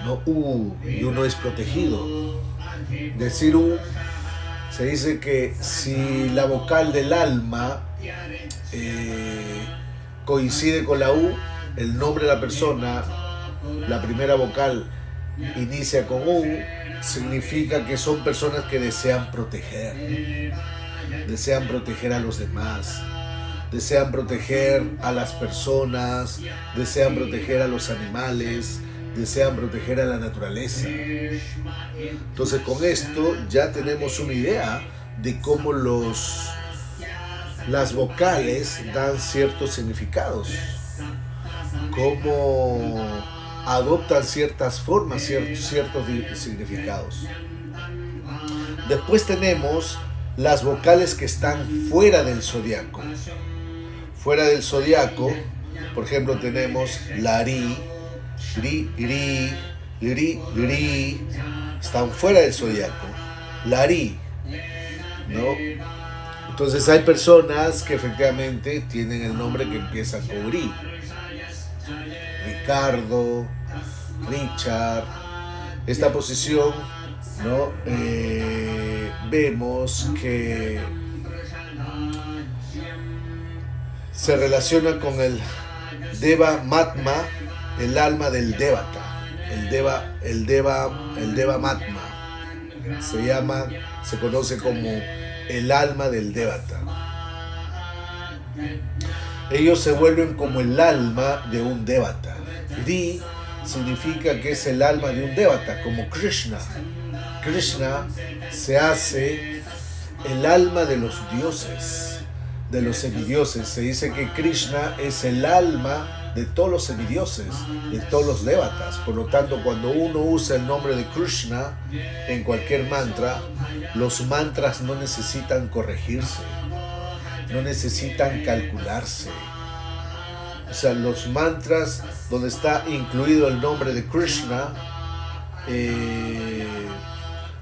no y uno es protegido. Decir se dice que si la vocal del alma coincide con la U, el nombre de la persona, la primera vocal inicia con U, significa que son personas que desean proteger a los demás, desean proteger a las personas, desean proteger a los animales, desean proteger a la naturaleza. Entonces, con esto ya tenemos una idea de cómo las vocales dan ciertos significados, cómo adoptan ciertas formas, ciertos significados. Después tenemos las vocales que están fuera del zodiaco. Fuera del zodiaco, por ejemplo, tenemos la ri, están fuera del zodiaco. La ri, ¿no? Entonces hay personas que efectivamente tienen el nombre que empieza con ri. Ricardo, Richard. Esta posición, ¿no? Vemos que se relaciona con el Deva Matma, el alma del Devata. El Deva Matma se conoce como el alma del Devata. ellos se vuelven como el alma de un devata. Ri significa que es el alma de un devata, como Krishna. Krishna se hace el alma de los dioses, de los semidioses. Se dice que Krishna es el alma de todos los semidioses, de todos los devatas. Por lo tanto, cuando uno usa el nombre de Krishna en cualquier mantra, los mantras no necesitan corregirse, no necesitan calcularse. O sea, los mantras donde está incluido el nombre de Krishna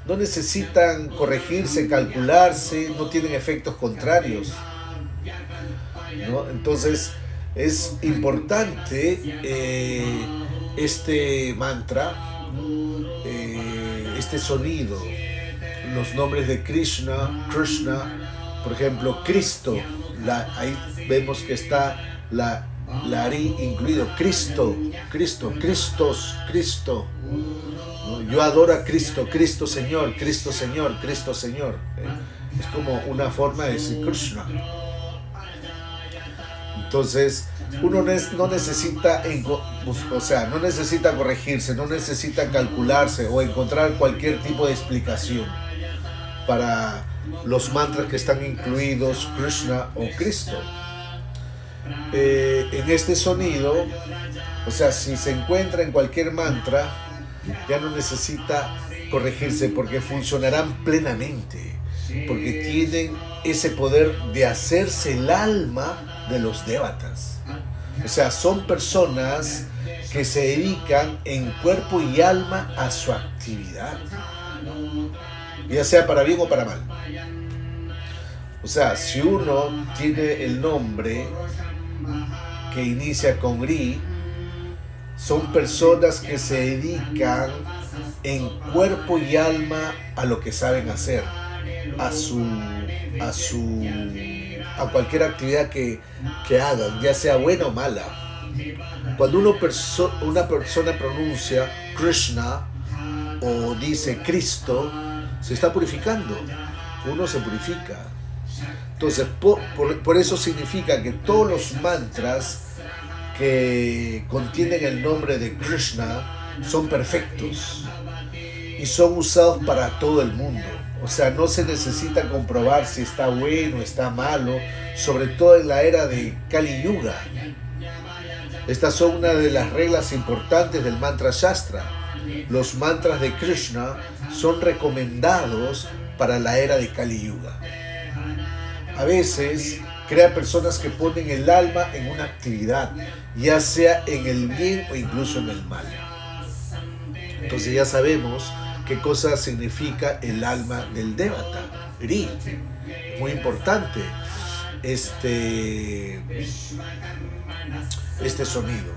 no necesitan corregirse, calcularse, no tienen efectos contrarios, ¿no? Entonces es importante este mantra, este sonido, los nombres de Krishna, por ejemplo, Cristo, ahí vemos que está la Ari incluido, Cristo, Cristos, Cristo. ¿No? Yo adoro a Cristo, Cristo Señor, Cristo Señor, Cristo Señor. Es como una forma de decir Krishna. Entonces, uno no necesita, no necesita corregirse, no necesita calcularse o encontrar cualquier tipo de explicación para los mantras que están incluidos Krishna o Cristo. En este sonido, o sea, si se encuentra en cualquier mantra, ya no necesita corregirse porque funcionarán plenamente, porque tienen ese poder de hacerse el alma de los devatas. O sea, son personas que se dedican en cuerpo y alma a su actividad, ya sea para bien o para mal. O sea, si uno tiene el nombre que inicia con Ri, son personas que se dedican en cuerpo y alma a lo que saben hacer, a cualquier actividad que hagan, ya sea buena o mala. Cuando una persona pronuncia Krishna o dice Cristo, se está purificando, uno se purifica. Entonces, por eso significa que todos los mantras que contienen el nombre de Krishna son perfectos y son usados para todo el mundo. O sea, no se necesita comprobar si está bueno o está malo, sobre todo en la era de Kali Yuga. Estas son una de las reglas importantes del mantra Shastra. Los mantras de Krishna son recomendados para la era de Kali Yuga. A veces crea personas que ponen el alma en una actividad, ya sea en el bien o incluso en el mal. Entonces ya sabemos qué cosa significa el alma del devata, Ri. Muy importante este sonido.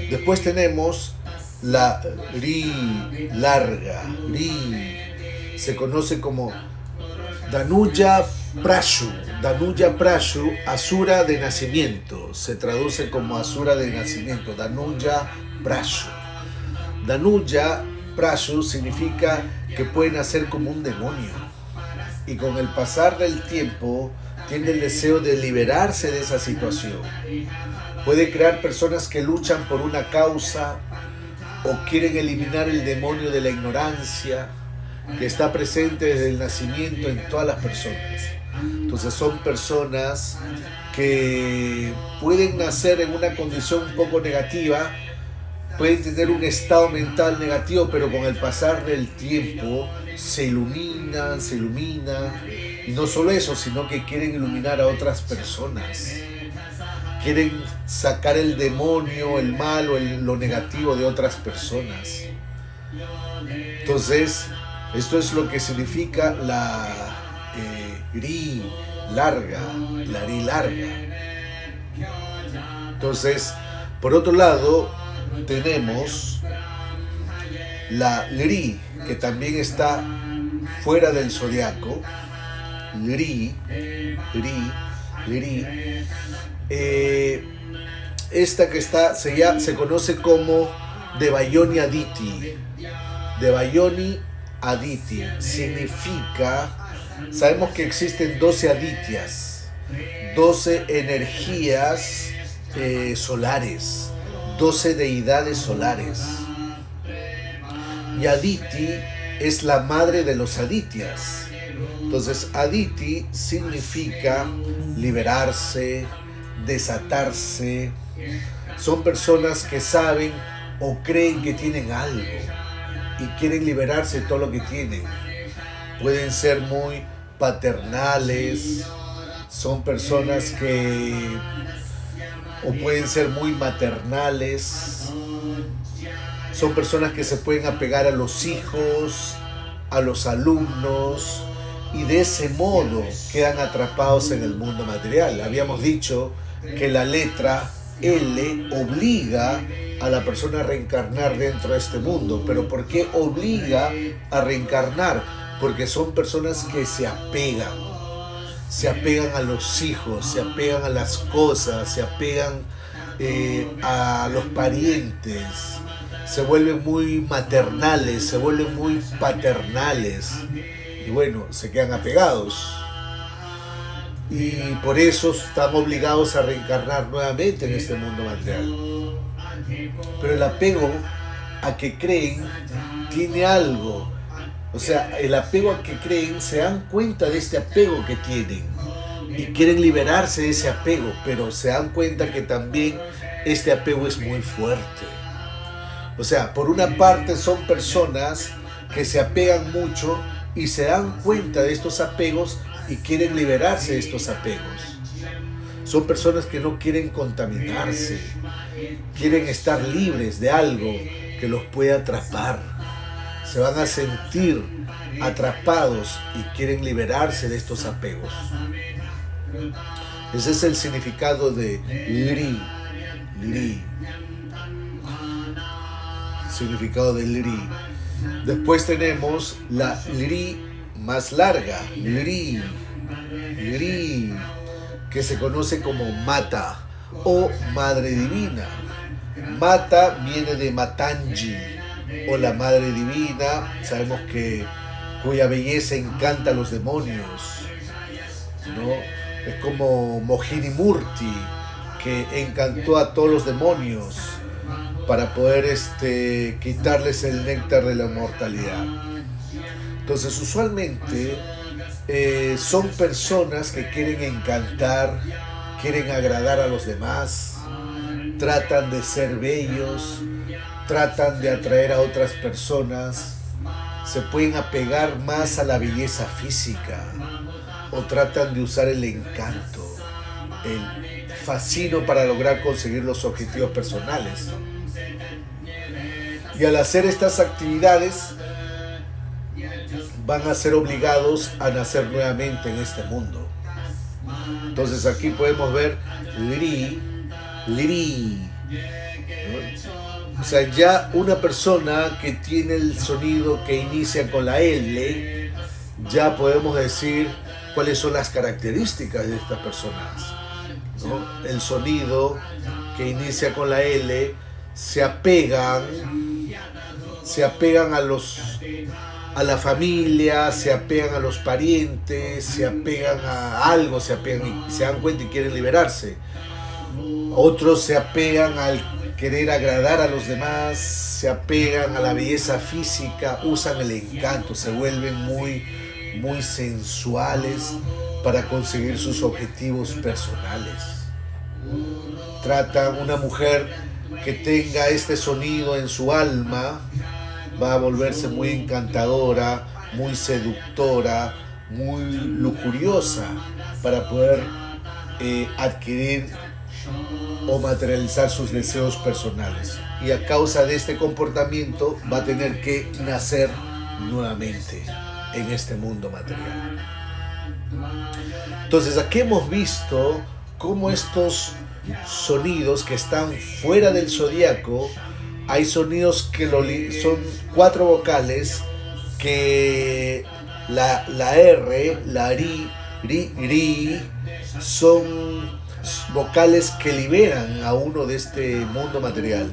Después tenemos la Ri larga. Ri se conoce como Danuja Prashu. Danuja Prashu, Asura de nacimiento. Se traduce como Asura de nacimiento. Danuja Prashu. Danuja Prashu significa que puede nacer como un demonio. Y con el pasar del tiempo tiene el deseo de liberarse de esa situación. Puede crear personas que luchan por una causa o quieren eliminar el demonio de la ignorancia que está presente desde el nacimiento en todas las personas. Entonces son personas que pueden nacer en una condición un poco negativa, pueden tener un estado mental negativo, pero con el pasar del tiempo se iluminan, y no solo eso, sino que quieren iluminar a otras personas. Quieren sacar el demonio, el mal o lo negativo de otras personas. Entonces, esto es lo que significa la Ri larga, la Ri larga. Entonces, por otro lado, tenemos la Ri, que también está fuera del zodiaco. Ri. Esta que está se conoce como Devayoni Aditi. Devayoni Aditi significa, sabemos que existen 12 adityas, 12 energías solares, 12 deidades solares. Y Aditi es la madre de los Adityas. Entonces Aditi significa liberarse, desatarse. Son personas que saben o creen que tienen algo y quieren liberarse de todo lo que tienen. Pueden ser muy paternales, son personas que o pueden ser muy maternales, son personas que se pueden apegar a los hijos, a los alumnos, y de ese modo quedan atrapados en el mundo material. Habíamos dicho que la letra L obliga a la persona a reencarnar dentro de este mundo. ¿Pero por qué obliga a reencarnar? Porque son personas que se apegan a los hijos, se apegan a las cosas, se apegan a los parientes, se vuelven muy maternales, se vuelven muy paternales y bueno, se quedan apegados. Y por eso están obligados a reencarnar nuevamente en este mundo material. Pero el apego a que creen tiene algo. O sea, el apego a que creen, se dan cuenta de este apego que tienen y quieren liberarse de ese apego, pero se dan cuenta que también este apego es muy fuerte. O sea, por una parte son personas que se apegan mucho y se dan cuenta de estos apegos y quieren liberarse de estos apegos. Son personas que no quieren contaminarse, quieren estar libres de algo que los pueda atrapar. Se van a sentir atrapados y quieren liberarse de estos apegos. Ese es el significado de Lri. Significado de Lri. Después tenemos la Lri más larga, Lri, que se conoce como Mata o Madre Divina. Mata viene de Matangi o la Madre Divina. Sabemos que cuya belleza encanta a los demonios, ¿no? Es como Mohini Murti, que encantó a todos los demonios para poder quitarles el néctar de la inmortalidad. Entonces, usualmente son personas que quieren encantar, quieren agradar a los demás, tratan de ser bellos, tratan de atraer a otras personas, se pueden apegar más a la belleza física o tratan de usar el encanto, el fascino para lograr conseguir los objetivos personales. Y al hacer estas actividades van a ser obligados a nacer nuevamente en este mundo. Entonces aquí podemos ver Lri, ¿no? O sea, ya una persona que tiene el sonido que inicia con la L, ya podemos decir cuáles son las características de estas personas, ¿no? El sonido que inicia con la L se apegan a la familia, se apegan a los parientes, se apegan a algo, se apegan y se dan cuenta y quieren liberarse. Otros se apegan al querer agradar a los demás, se apegan a la belleza física, usan el encanto, se vuelven muy sensuales para conseguir sus objetivos personales. Tratan una mujer que tenga este sonido en su alma, va a volverse muy encantadora, muy seductora, muy lujuriosa para poder adquirir o materializar sus deseos personales. Y a causa de este comportamiento va a tener que nacer nuevamente en este mundo material. Entonces aquí hemos visto cómo estos sonidos que están fuera del zodiaco, hay sonidos que son 4 vocales que la R, la ri, son vocales que liberan a uno de este mundo material.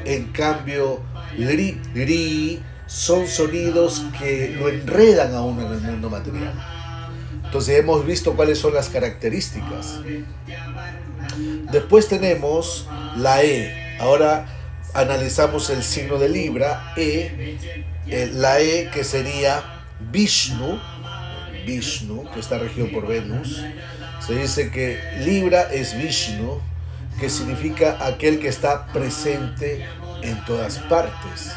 En cambio, ri son sonidos que lo enredan a uno en el mundo material. Entonces hemos visto cuáles son las características. Después tenemos la E. Ahora analizamos el signo de Libra, la E, que sería Vishnu, que está regido por Venus. Se dice que Libra es Vishnu, que significa aquel que está presente en todas partes.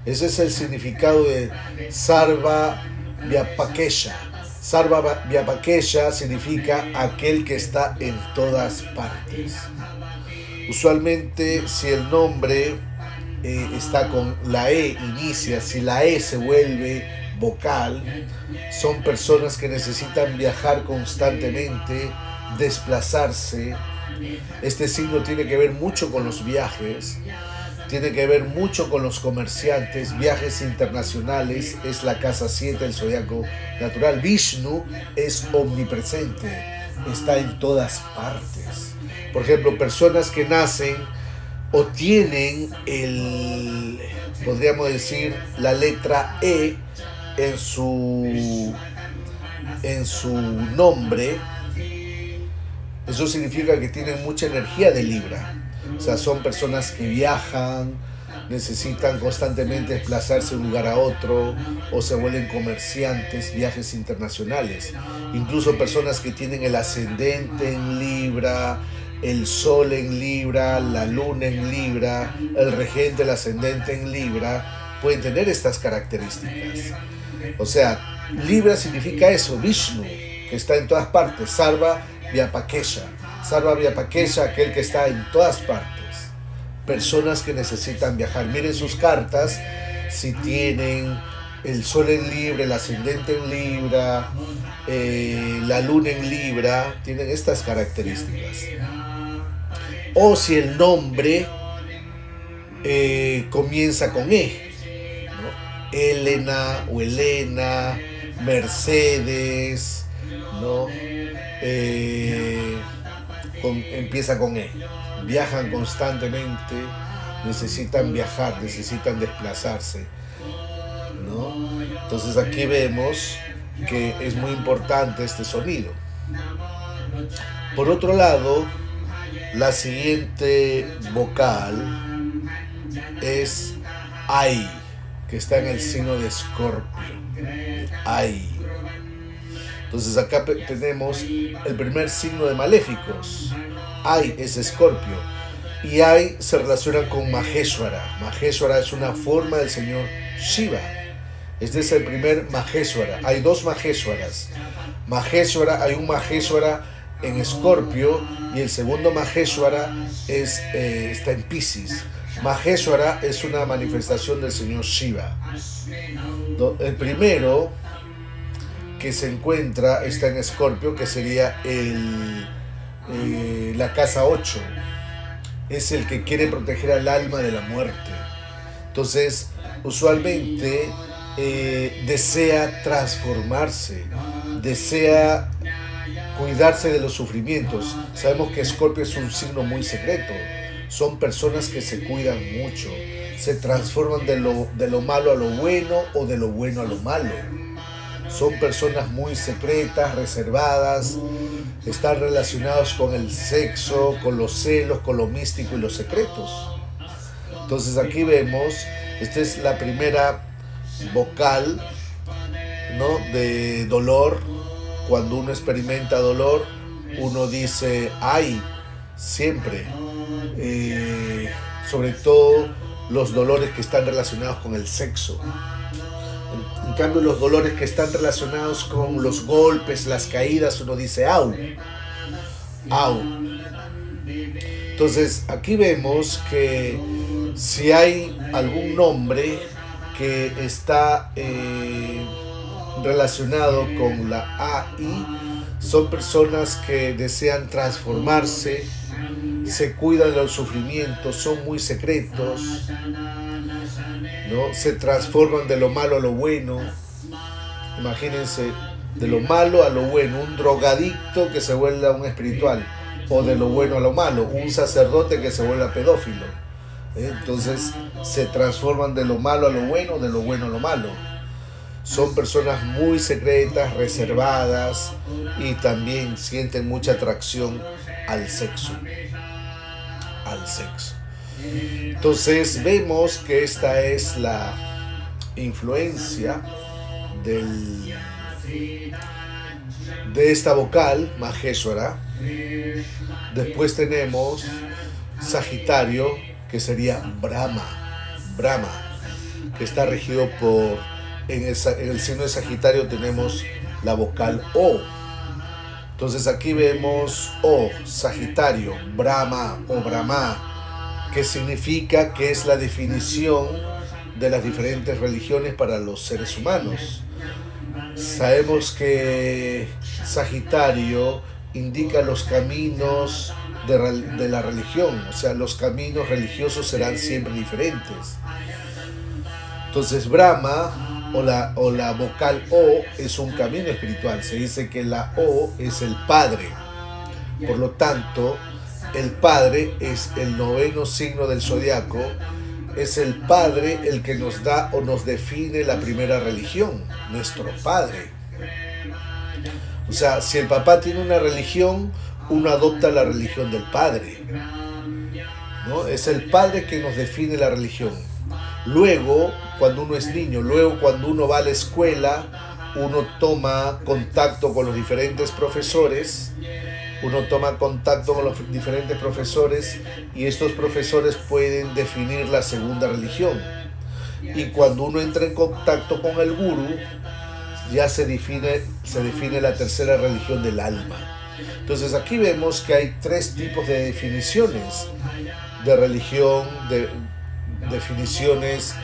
Ese es el significado de Sarva Vyapakesha. Sarva Vyapakesha significa aquel que está en todas partes. Usualmente, si el nombre está con la E, inicia, si la E se vuelve vocal, son personas que necesitan viajar constantemente, desplazarse. Este signo tiene que ver mucho con los viajes, tiene que ver mucho con los comerciantes, viajes internacionales. Es la casa 7 del zodiaco natural. Vishnu es omnipresente, está en todas partes. Por ejemplo, personas que nacen o tienen podríamos decir, la letra E en su nombre, eso significa que tienen mucha energía de Libra. O sea, son personas que viajan, necesitan constantemente desplazarse de un lugar a otro, o se vuelven comerciantes, viajes internacionales. Incluso personas que tienen el ascendente en Libra, el sol en Libra, la luna en Libra, el regente, el ascendente en Libra, pueden tener estas características. O sea, Libra significa eso, Vishnu, que está en todas partes, Sarva Vyapakesha. Sarva Vyapakesha, aquel que está en todas partes. Personas que necesitan viajar. Miren sus cartas, si tienen el sol en Libra, el ascendente en Libra, la luna en Libra, tienen estas características. O si el nombre comienza con E, ¿no? Elena o Elena, Mercedes, ¿no? Empieza con E. Viajan constantemente, necesitan viajar, necesitan desplazarse, ¿no? Entonces aquí vemos que es muy importante este sonido. Por otro lado, la siguiente vocal es Ai, que está en el signo de Escorpio. Ai. Entonces acá tenemos el primer signo de maléficos. Ai es Escorpio. Y Ai se relaciona con Maheshwara. Maheshwara es una forma del señor Shiva. Este es el primer Maheshwara. Hay dos Maheshwaras. Hay un Maheshwara en Escorpio y el segundo Maheshwara está en Piscis. Maheshwara es una manifestación del señor Shiva. El primero que se encuentra está en Escorpio, que sería la casa 8. Es el que quiere proteger al alma de la muerte. Entonces, usualmente desea transformarse, desea cuidarse de los sufrimientos. Sabemos que Escorpio es un signo muy secreto. Son personas que se cuidan mucho, se transforman de lo malo a lo bueno o de lo bueno a lo malo. Son personas muy secretas, reservadas, están relacionados con el sexo, con los celos, con lo místico y los secretos. Entonces aquí vemos, esta es la primera vocal, ¿no?, de dolor. Cuando uno experimenta dolor, uno dice ay, siempre. Sobre todo los dolores que están relacionados con el sexo. En cambio, los dolores que están relacionados con los golpes, las caídas, uno dice au, au. Entonces, aquí vemos que si hay algún nombre que está relacionado con la AI, son personas que desean transformarse, se cuidan de los sufrimientos, son muy secretos, ¿no? Se transforman de lo malo a lo bueno. Imagínense, de lo malo a lo bueno, un drogadicto que se vuelva un espiritual, o de lo bueno a lo malo, un sacerdote que se vuelva pedófilo. Entonces se transforman de lo malo a lo bueno, de lo bueno a lo malo. son personas muy secretas, reservadas y también sienten mucha atracción al sexo. Entonces vemos que esta es la influencia de esta vocal, Maheshwara. Después tenemos Sagitario, que sería Brahma, que está regido por, en el signo de Sagitario tenemos la vocal O. Entonces aquí vemos O, Sagitario, Brahma o Brahma, que significa que es la definición de las diferentes religiones para los seres humanos. Sabemos que Sagitario indica los caminos de la religión, o sea, los caminos religiosos serán siempre diferentes. Entonces Brahma o la vocal O es un camino espiritual. Se dice que la O es el Padre. Por lo tanto, el Padre es el 9º signo del zodiaco. Es el Padre el que nos da o nos define la primera religión, nuestro Padre. O sea, si el papá tiene una religión, uno adopta la religión del padre, ¿no? Es el padre que nos define la religión. Luego, cuando uno es niño, luego cuando uno va a la escuela, uno toma contacto con los diferentes profesores, y estos profesores pueden definir la segunda religión. Y cuando uno entra en contacto con el gurú, ya se define la tercera religión del alma. Entonces aquí vemos que hay 3 tipos de definiciones de religión, definiciones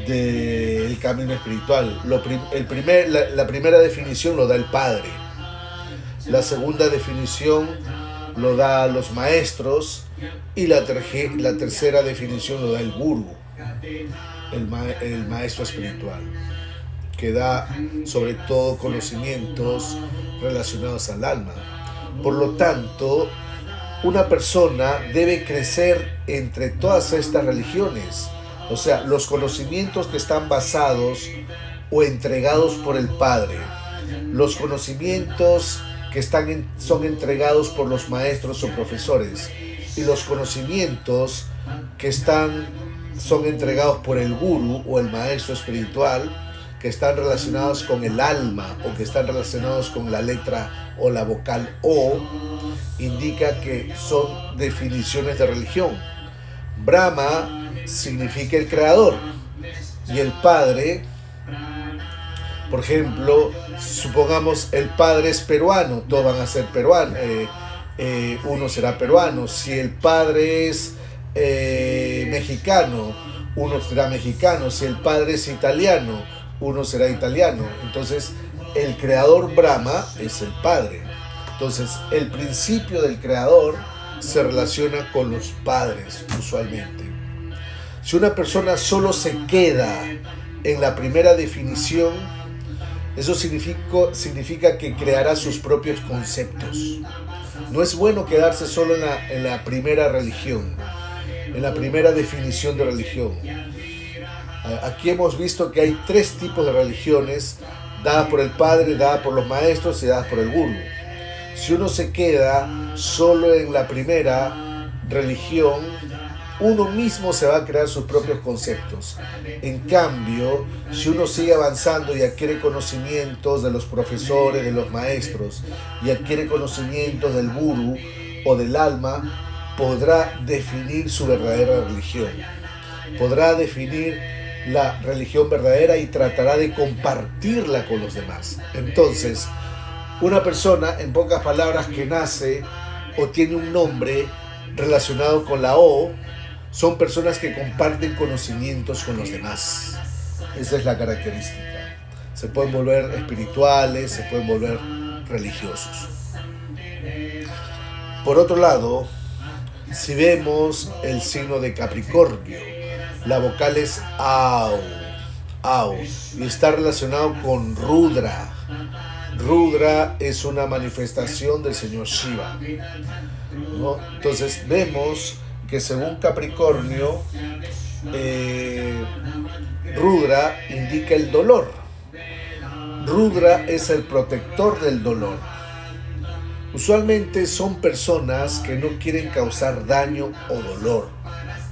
del camino espiritual. La primera definición lo da el Padre. La segunda definición lo da los maestros. Y la tercera definición lo da el gurú, el maestro espiritual, que da sobre todo conocimientos relacionados al alma. Por lo tanto, una persona debe crecer entre todas estas religiones. O sea, los conocimientos que están basados o entregados por el Padre, los conocimientos que son entregados por los maestros o profesores, y los conocimientos que son entregados por el gurú o el maestro espiritual, que están relacionados con el alma o que están relacionados con la letra o la vocal O, indica que son definiciones de religión. Brahma significa el creador, y el Padre, por ejemplo, supongamos el Padre es peruano, todos van a ser peruanos, uno será peruano. Si el Padre es mexicano, uno será mexicano. Si el Padre es italiano, uno será italiano. Entonces, el creador Brahma es el Padre. Entonces, el principio del creador se relaciona con los padres, usualmente. Si una persona solo se queda en la primera definición, eso significa que creará sus propios conceptos. No es bueno quedarse solo en la primera religión, en la primera definición de religión. Aquí hemos visto que hay 3 tipos de religiones, dadas por el Padre, dadas por los maestros y dadas por el gurú. Si uno se queda solo en la primera religión, uno mismo se va a crear sus propios conceptos. En cambio, si uno sigue avanzando y adquiere conocimientos de los profesores, de los maestros, y adquiere conocimientos del gurú o del alma, podrá definir su verdadera religión. Podrá definir la religión verdadera y tratará de compartirla con los demás. Entonces, una persona, en pocas palabras, que nace o tiene un nombre relacionado con la O, son personas que comparten conocimientos con los demás. Esa es la característica. Se pueden volver espirituales, se pueden volver religiosos. Por otro lado, si vemos el signo de Capricornio, la vocal es AU, y está relacionado con Rudra. Rudra es una manifestación del señor Shiva, ¿no? Entonces vemos que según Capricornio, Rudra indica el dolor. Rudra es el protector del dolor. Usualmente son personas que no quieren causar daño o dolor.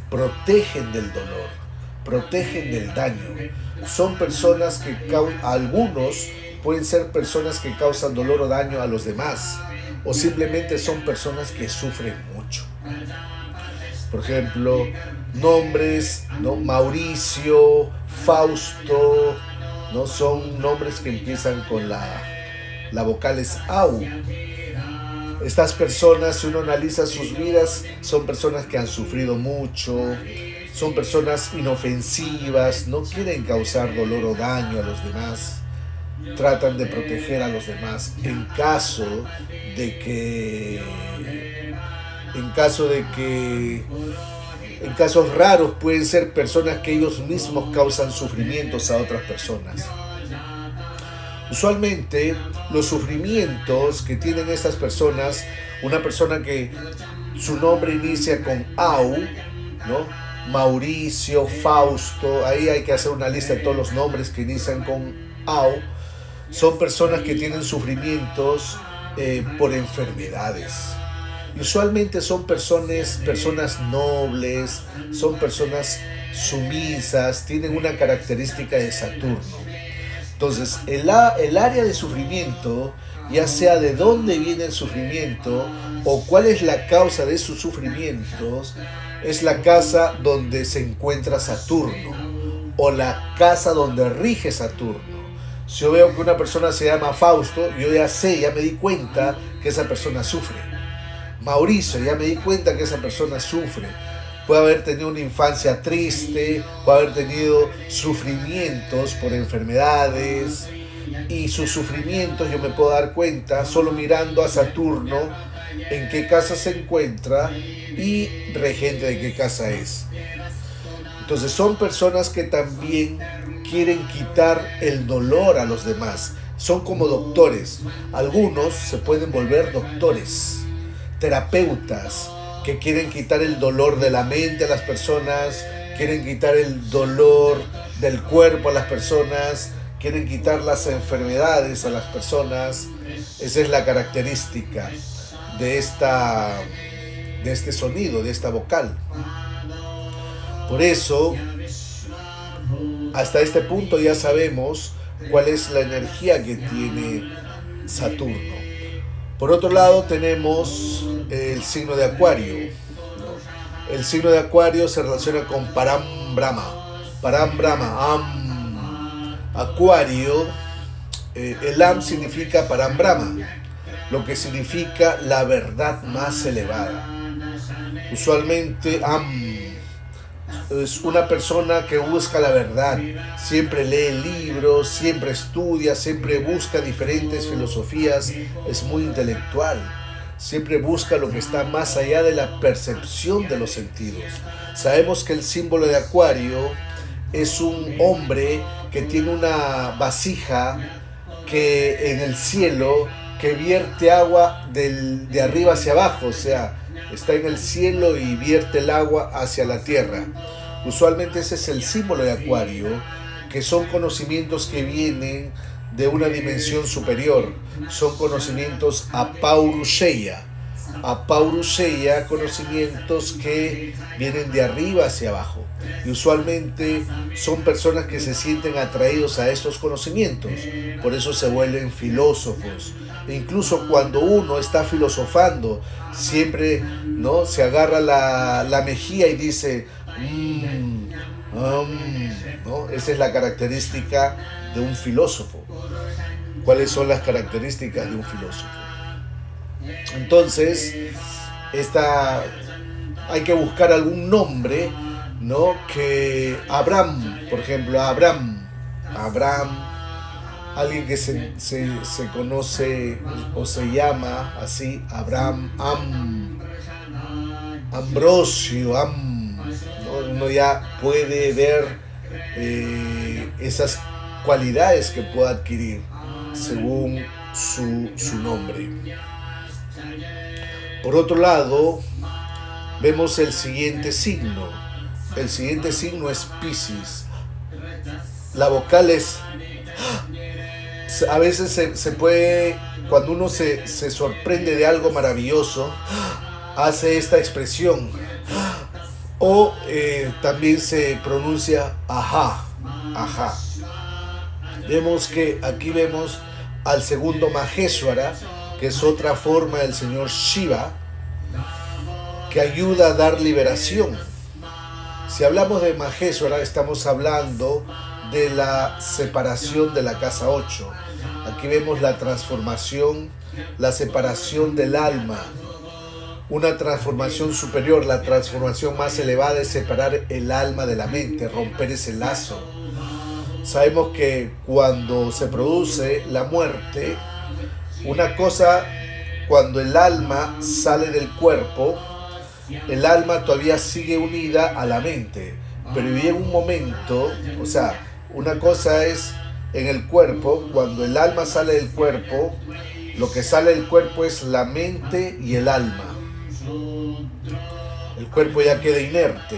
Protegen del dolor, protegen del daño. Son personas que algunos pueden ser personas que causan dolor o daño a los demás, o simplemente son personas que sufren mucho. Por ejemplo, nombres, ¿no? Mauricio, Fausto, ¿no? Son nombres que empiezan con la vocal es AU. Estas personas, si uno analiza sus vidas, son personas que han sufrido mucho, son personas inofensivas, no quieren causar dolor o daño a los demás, tratan de proteger a los demás en caso de que en casos raros pueden ser personas que ellos mismos causan sufrimientos a otras personas. Usualmente los sufrimientos que tienen estas personas, una persona que su nombre inicia con AU, ¿no? Mauricio, Fausto, ahí hay que hacer una lista de todos los nombres que inician con AU, son personas que tienen sufrimientos por enfermedades. Usualmente son personas nobles, son personas sumisas, tienen una característica de Saturno. Entonces, el área de sufrimiento, ya sea de dónde viene el sufrimiento o cuál es la causa de sus sufrimientos, es la casa donde se encuentra Saturno o la casa donde rige Saturno. Si yo veo que una persona se llama Fausto, yo ya me di cuenta que esa persona sufre. Mauricio, ya me di cuenta que esa persona sufre. Puede haber tenido una infancia triste, puede haber tenido sufrimientos por enfermedades, y sus sufrimientos yo me puedo dar cuenta solo mirando a Saturno en qué casa se encuentra y regente de qué casa es. Entonces son personas que también quieren quitar el dolor a los demás. Son como doctores. Algunos se pueden volver doctores, terapeutas, que quieren quitar el dolor de la mente a las personas, quieren quitar el dolor del cuerpo a las personas, quieren quitar las enfermedades a las personas. Esa es la característica de este sonido, de esta vocal. Por eso, hasta este punto ya sabemos cuál es la energía que tiene Saturno. Por otro lado tenemos el signo de Acuario. El signo de Acuario se relaciona con Param Brahma. Acuario, el Am significa Param Brahma, lo que significa la verdad más elevada. Usualmente es una persona que busca la verdad, siempre lee libros, siempre estudia, siempre busca diferentes filosofías, es muy intelectual, siempre busca lo que está más allá de la percepción de los sentidos. Sabemos que el símbolo de Acuario es un hombre que tiene una vasija que en el cielo que vierte agua de arriba hacia abajo, o sea, está en el cielo y vierte el agua hacia la tierra. Usualmente ese es el símbolo de Acuario, que son conocimientos que vienen de una dimensión superior, son conocimientos apaurusheya, conocimientos que vienen de arriba hacia abajo. Y usualmente son personas que se sienten atraídos a estos conocimientos, por eso se vuelven filósofos. E incluso cuando uno está filosofando, siempre, ¿no?, se agarra la mejilla y dice ¿no? Esa es la característica de un filósofo. ¿Cuáles son las características de un filósofo? Entonces, hay que buscar algún nombre, ¿no? Que Abraham, por ejemplo, Abraham, alguien que se conoce o se llama así, Abraham, Ambrosio, ¿no? Uno ya puede ver esas cualidades que pueda adquirir según su nombre. Por otro lado, vemos el siguiente signo. El siguiente signo es Piscis. La vocal es A veces se puede, cuando uno se sorprende de algo maravilloso, hace esta expresión. O también se pronuncia ajá, ajá. Vemos que aquí vemos al segundo Maheshwara, que es otra forma del señor Shiva, que ayuda a dar liberación. Si hablamos de Maheshwara, estamos hablando de la separación de la casa 8. Aquí vemos la transformación, la separación del alma. Una transformación superior, la transformación más elevada es separar el alma de la mente, romper ese lazo. Sabemos que cuando se produce la muerte, una cosa, cuando el alma sale del cuerpo, el alma todavía sigue unida a la mente, pero llega un momento, o sea, una cosa es en el cuerpo, cuando el alma sale del cuerpo, lo que sale del cuerpo es la mente y el alma. El cuerpo ya queda inerte,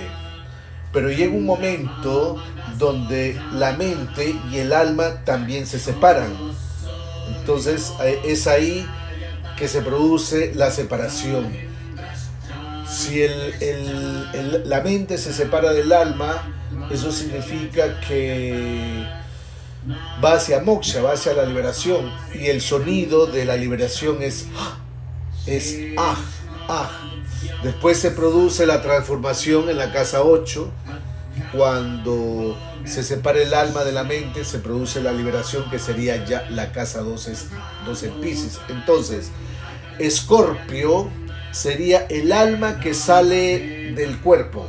pero llega un momento donde la mente y el alma también se separan. Entonces es ahí que se produce la separación. Si la mente se separa del alma, eso significa que va hacia moksha, va hacia la liberación, y el sonido de la liberación es ah, ah. Después se produce la transformación en la casa 8. Cuando se separa el alma de la mente, se produce la liberación, que sería ya la casa 12 en Piscis. Entonces, Escorpio sería el alma que sale del cuerpo.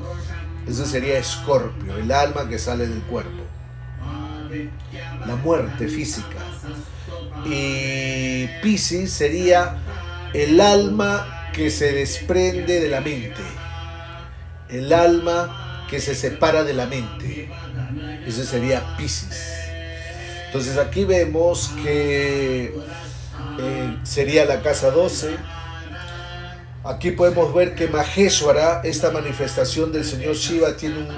Eso sería Escorpio, el alma que sale del cuerpo. La muerte física. Y Piscis sería el alma que se desprende de la mente, el alma que se separa de la mente. Ese sería Piscis. Entonces aquí vemos que sería la casa 12. Aquí podemos ver que Maheshwara, esta manifestación del señor Shiva, tiene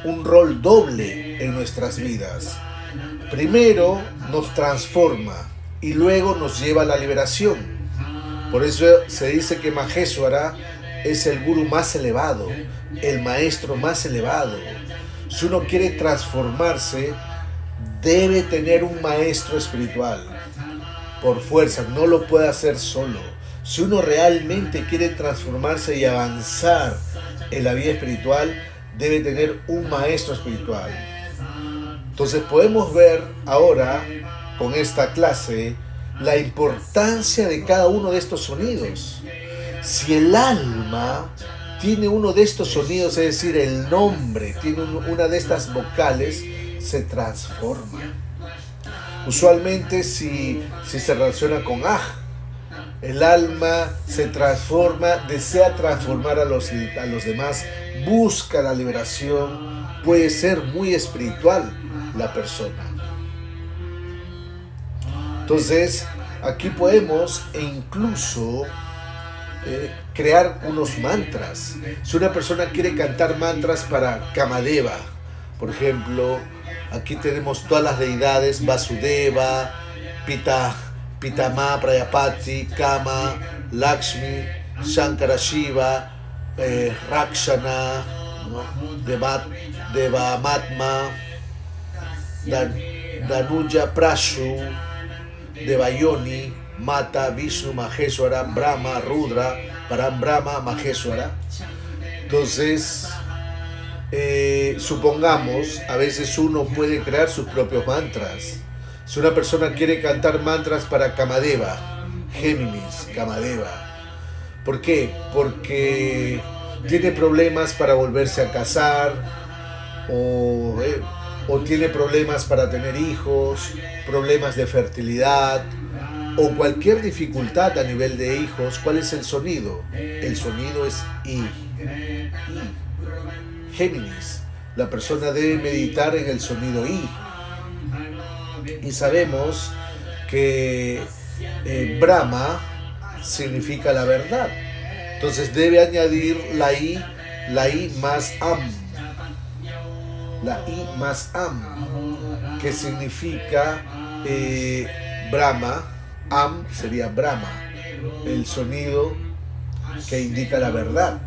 un rol doble en nuestras vidas. Primero nos transforma y luego nos lleva a la liberación. Por eso se dice que Maheshwara es el gurú más elevado, el maestro más elevado. Si uno quiere transformarse, debe tener un maestro espiritual. Por fuerza, no lo puede hacer solo. Si uno realmente quiere transformarse y avanzar en la vida espiritual, debe tener un maestro espiritual. Entonces podemos ver ahora, con esta clase, la importancia de cada uno de estos sonidos. Si el alma tiene uno de estos sonidos, es decir, el nombre tiene una de estas vocales, se transforma. Usualmente si se relaciona con aj, el alma se transforma, desea transformar a los demás, busca la liberación, puede ser muy espiritual la persona. Entonces, aquí podemos incluso crear unos mantras. Si una persona quiere cantar mantras para Kamadeva, por ejemplo, aquí tenemos todas las deidades: Vasudeva, Pitama, Prayapati, Kama, Lakshmi, Shankara Shiva, Rakshana, ¿no? Devamatma, Danuja Prashu, Devayoni, Mata, Vishnu, Maheshwara, Brahma, Rudra, Parambrahma, Maheshwara. Entonces, supongamos, a veces uno puede crear sus propios mantras. Si una persona quiere cantar mantras para Kamadeva, Géminis, Kamadeva. ¿Por qué? Porque tiene problemas para volverse a casar, o tiene problemas para tener hijos, problemas de fertilidad, o cualquier dificultad a nivel de hijos. ¿Cuál es el sonido? El sonido es I. Géminis. La persona debe meditar en el sonido I. Y sabemos que Brahma significa la verdad. Entonces debe añadir la I más Am. La I más Am, que significa Brahma, Am sería Brahma, el sonido que indica la verdad.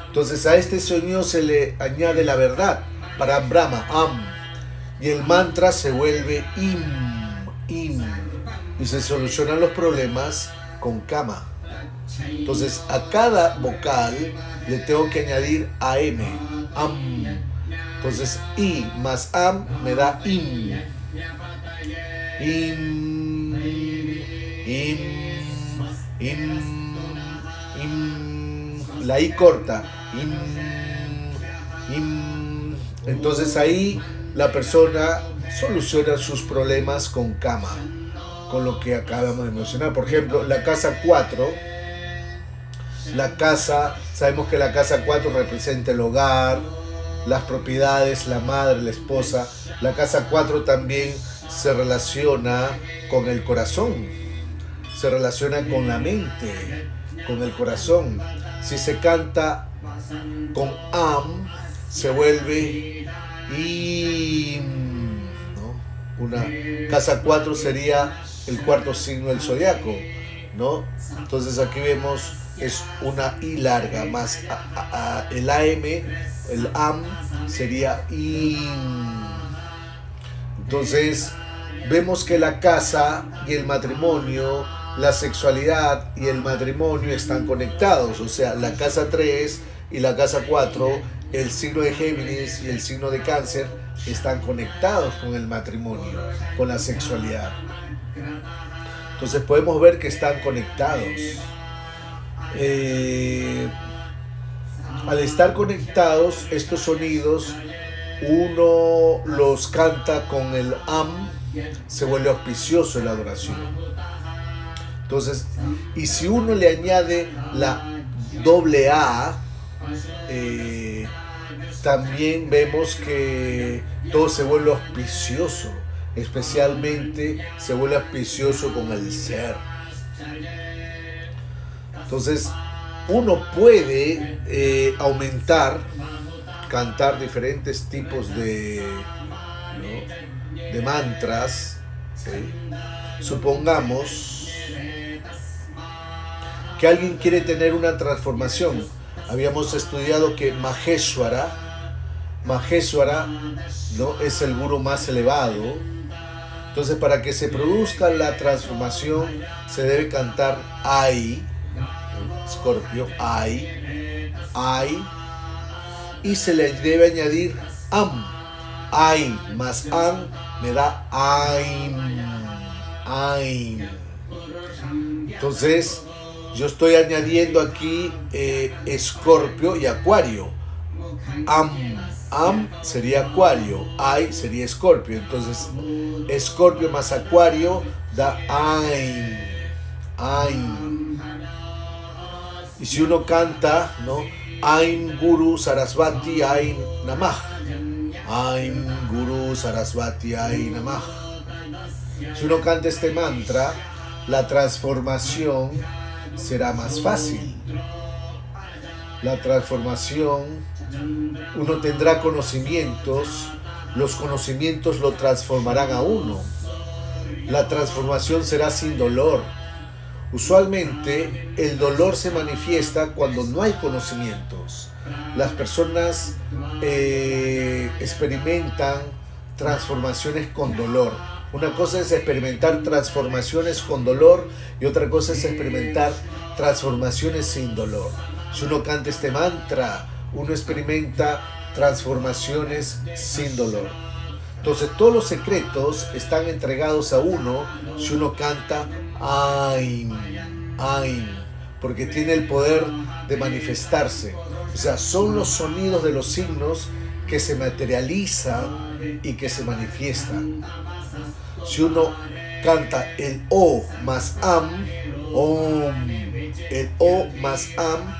Entonces a este sonido se le añade la verdad, para Brahma, Am, y el mantra se vuelve Im, Im, y se solucionan los problemas con Kama. Entonces a cada vocal le tengo que añadir AM, Am. Entonces I más Am me da Im, Im, Im, Im, Im, la I corta, Im, Im. Entonces ahí la persona soluciona sus problemas con Kama, con lo que acabamos de mencionar. Por ejemplo, la casa 4, sabemos que la casa 4 representa el hogar, las propiedades, la madre, la esposa. La casa 4 también se relaciona con el corazón, se relaciona con la mente, con el corazón. Si se canta con Am, se vuelve Im, ¿no? Una casa 4 sería el cuarto signo del zodiaco, ¿no? Entonces aquí vemos es una I larga más el AM, el Am sería Im. Entonces vemos que la casa y el matrimonio, la sexualidad y el matrimonio están conectados. O sea, la casa 3 y la casa 4, el signo de Géminis y el signo de Cáncer están conectados con el matrimonio, con la sexualidad. Entonces podemos ver que están conectados. Al estar conectados, estos sonidos, uno los canta con el Am, se vuelve auspicioso en la adoración. Entonces, y si uno le añade la doble A, también vemos que todo se vuelve auspicioso, especialmente se vuelve auspicioso con el ser. Entonces, uno puede cantar diferentes tipos de mantras. ¿Sí? Supongamos que alguien quiere tener una transformación. Habíamos estudiado que Maheshwara, ¿no? Es el gurú más elevado. Entonces, para que se produzca la transformación, se debe cantar Ai, Escorpio, Ai, y se le debe añadir Am. Ai más Am me da Aim, Aim. Entonces, yo estoy añadiendo aquí Escorpio y Acuario. Am sería Acuario, Ai sería Escorpio. Entonces, Escorpio más Acuario da Aim, Aim. Y si uno canta, ¿no? Aim Guru Sarasvati Aim Namah. Aim Guru Sarasvati Aim Namah. Si uno canta este mantra, la transformación será más fácil. La transformación, uno tendrá conocimientos, los conocimientos lo transformarán a uno. La transformación será sin dolor. Usualmente el dolor se manifiesta cuando no hay conocimientos. Las personas experimentan transformaciones con dolor. Una cosa es experimentar transformaciones con dolor y otra cosa es experimentar transformaciones sin dolor. Si uno canta este mantra, uno experimenta transformaciones sin dolor. Entonces todos los secretos están entregados a uno si uno canta Aim, Aim, porque tiene el poder de manifestarse. O sea, son los sonidos de los signos que se materializan y que se manifiestan. Si uno canta el O más Am, Om, el O más Am,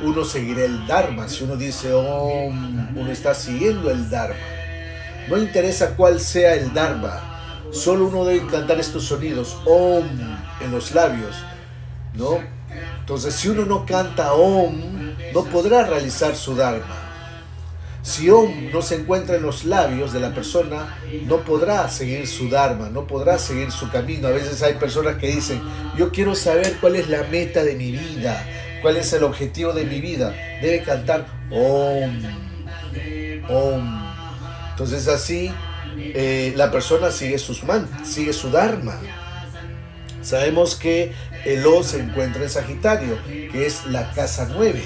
uno seguirá el Dharma. Si uno dice Om, uno está siguiendo el Dharma. No interesa cuál sea el Dharma, solo uno debe cantar estos sonidos, Om, en los labios, ¿no? Entonces, si uno no canta Om, no podrá realizar su Dharma. Si Om no se encuentra en los labios de la persona, no podrá seguir su dharma, no podrá seguir su camino. A veces hay personas que dicen, yo quiero saber cuál es la meta de mi vida, cuál es el objetivo de mi vida. Debe cantar Om, Om. Entonces así la persona sigue sigue su dharma. Sabemos que el O se encuentra en Sagitario, que es la casa 9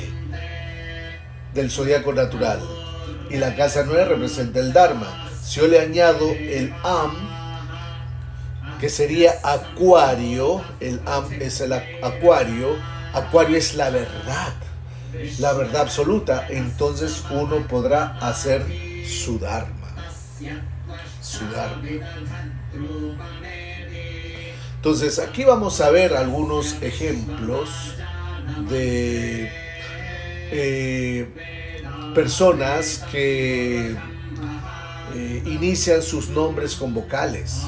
del zodiaco natural. Y la casa 9 representa el Dharma. Si yo le añado el Am, que sería Acuario, el Am es el Acuario, Acuario es la verdad absoluta, entonces uno podrá hacer su Dharma. Su Dharma. Entonces aquí vamos a ver algunos ejemplos de personas que inician sus nombres con vocales.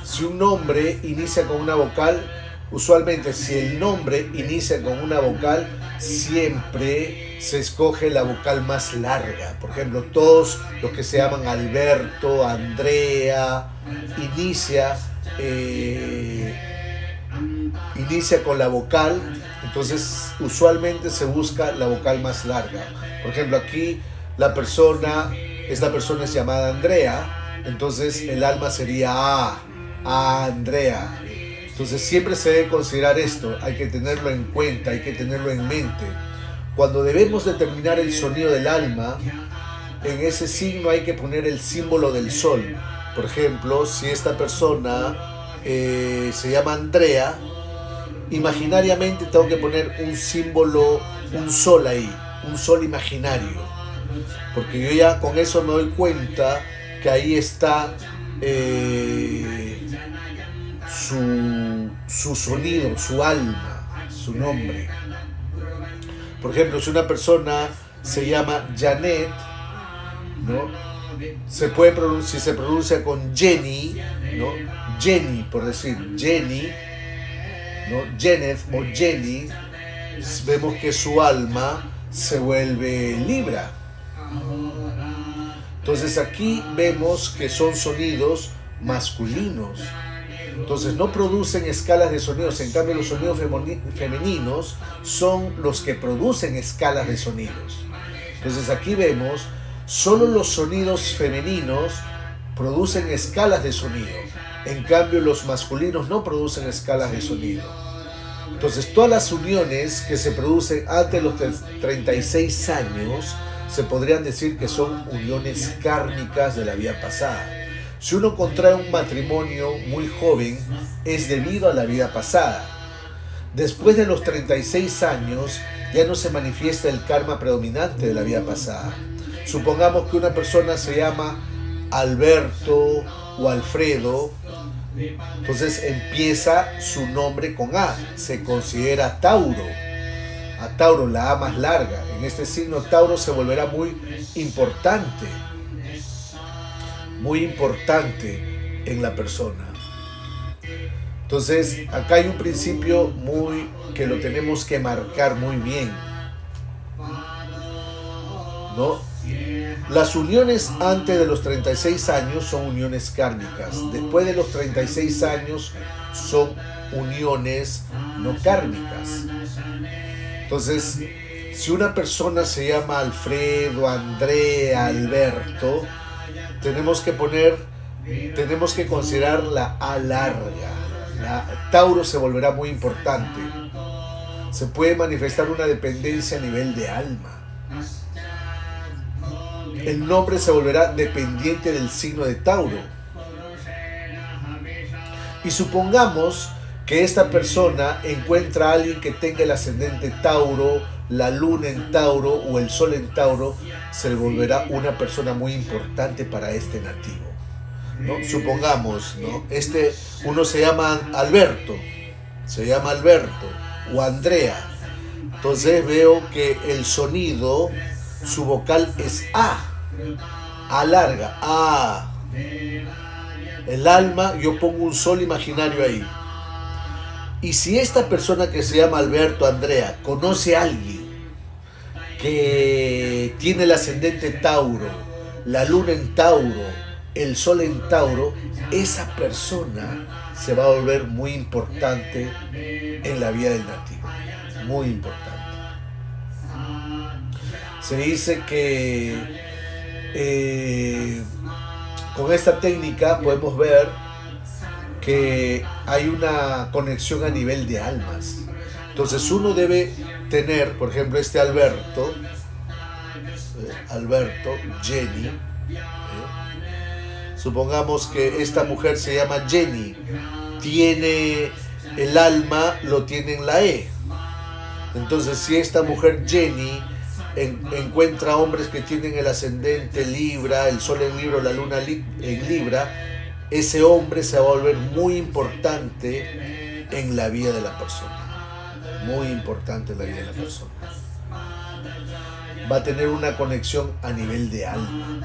Si un nombre inicia con una vocal, usualmente si el nombre inicia con una vocal, siempre se escoge la vocal más larga. Por ejemplo, todos los que se llaman Alberto, Andrea, inicia con la vocal. Entonces usualmente se busca la vocal más larga. Por ejemplo, aquí esta persona es llamada Andrea, entonces el alma sería A, Andrea. Entonces siempre se debe considerar esto, hay que tenerlo en cuenta, hay que tenerlo en mente. Cuando debemos determinar el sonido del alma, en ese signo hay que poner el símbolo del sol. Por ejemplo, si esta persona se llama Andrea, imaginariamente tengo que poner un símbolo, un sol ahí, un sol imaginario, porque yo ya con eso me doy cuenta que ahí está su sonido, su alma, su nombre. Por ejemplo, si una persona se llama Janet, ¿no? Si se pronuncia con Jenny, ¿no? Jenny, por decir Jenny, ¿no? Janet o Jenny, vemos que su alma se vuelve Libra. Entonces aquí vemos que son sonidos masculinos. Entonces no producen escalas de sonidos, en cambio los sonidos femeninos son los que producen escalas de sonidos. Entonces aquí vemos, solo los sonidos femeninos producen escalas de sonido. En cambio, los masculinos no producen escalas de sonido. Entonces, todas las uniones que se producen antes de los 36 años se podrían decir que son uniones kármicas de la vida pasada. Si uno contrae un matrimonio muy joven, es debido a la vida pasada. Después de los 36 años, ya no se manifiesta el karma predominante de la vida pasada. Supongamos que una persona se llama Alberto o Alfredo, entonces empieza su nombre con A, se considera Tauro. A Tauro, la A más larga. En este signo Tauro se volverá muy importante en la persona. Entonces acá hay un principio que lo tenemos que marcar muy bien, ¿no? Las uniones antes de los 36 años son uniones kármicas. Después de los 36 años son uniones no kármicas. Entonces, si una persona se llama Alfredo, Andrea, Alberto, tenemos que considerar la A larga. Tauro se volverá muy importante. Se puede manifestar una dependencia a nivel de alma. El nombre se volverá dependiente del signo de Tauro. Y supongamos que esta persona encuentra a alguien que tenga el ascendente Tauro, la luna en Tauro o el sol en Tauro, se volverá una persona muy importante para este nativo, ¿no? Supongamos, ¿no? Uno se llama Alberto o Andrea. Entonces veo que el sonido, su vocal es A larga, A. El alma, yo pongo un sol imaginario ahí. Y si esta persona que se llama Alberto, Andrea, conoce a alguien que tiene el ascendente Tauro, la luna en Tauro, el sol en Tauro, esa persona se va a volver muy importante en la vida del nativo, muy importante. Se dice que con esta técnica podemos ver que hay una conexión a nivel de almas. Entonces uno debe tener, por ejemplo, este Alberto, Jenny, supongamos que esta mujer se llama Jenny, tiene el alma, lo tiene en la E. Entonces si esta mujer Jenny encuentra hombres que tienen el ascendente Libra, el sol en Libra, la luna en Libra, ese hombre se va a volver muy importante en la vida de la persona. Muy importante en la vida de la persona. Va a tener una conexión a nivel de alma.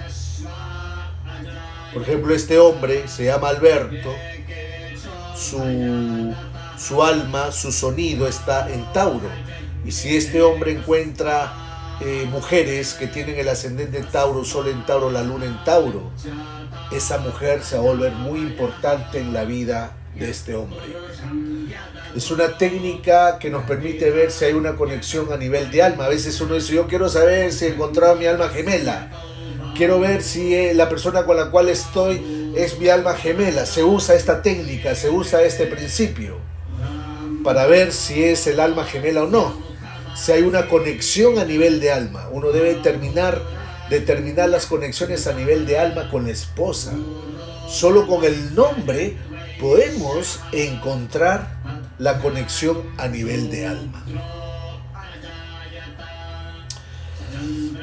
Por ejemplo, este hombre se llama Alberto, su alma, su sonido está en Tauro. Y si este hombre encuentra mujeres que tienen el ascendente Tauro, sol en Tauro, la luna en Tauro, esa mujer se va a volver muy importante en la vida de este hombre. Es una técnica que nos permite ver si hay una conexión a nivel de alma. A veces uno dice, yo quiero saber si he encontrado mi alma gemela. Quiero ver si la persona con la cual estoy es mi alma gemela. Se usa esta técnica, se usa este principio para ver si es el alma gemela o no. Si hay una conexión a nivel de alma. Uno debe determinar las conexiones a nivel de alma con la esposa. Solo con el nombre podemos encontrar la conexión a nivel de alma.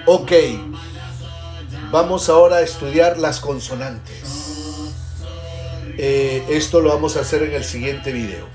Ok, vamos ahora a estudiar las consonantes. Esto lo vamos a hacer en el siguiente video.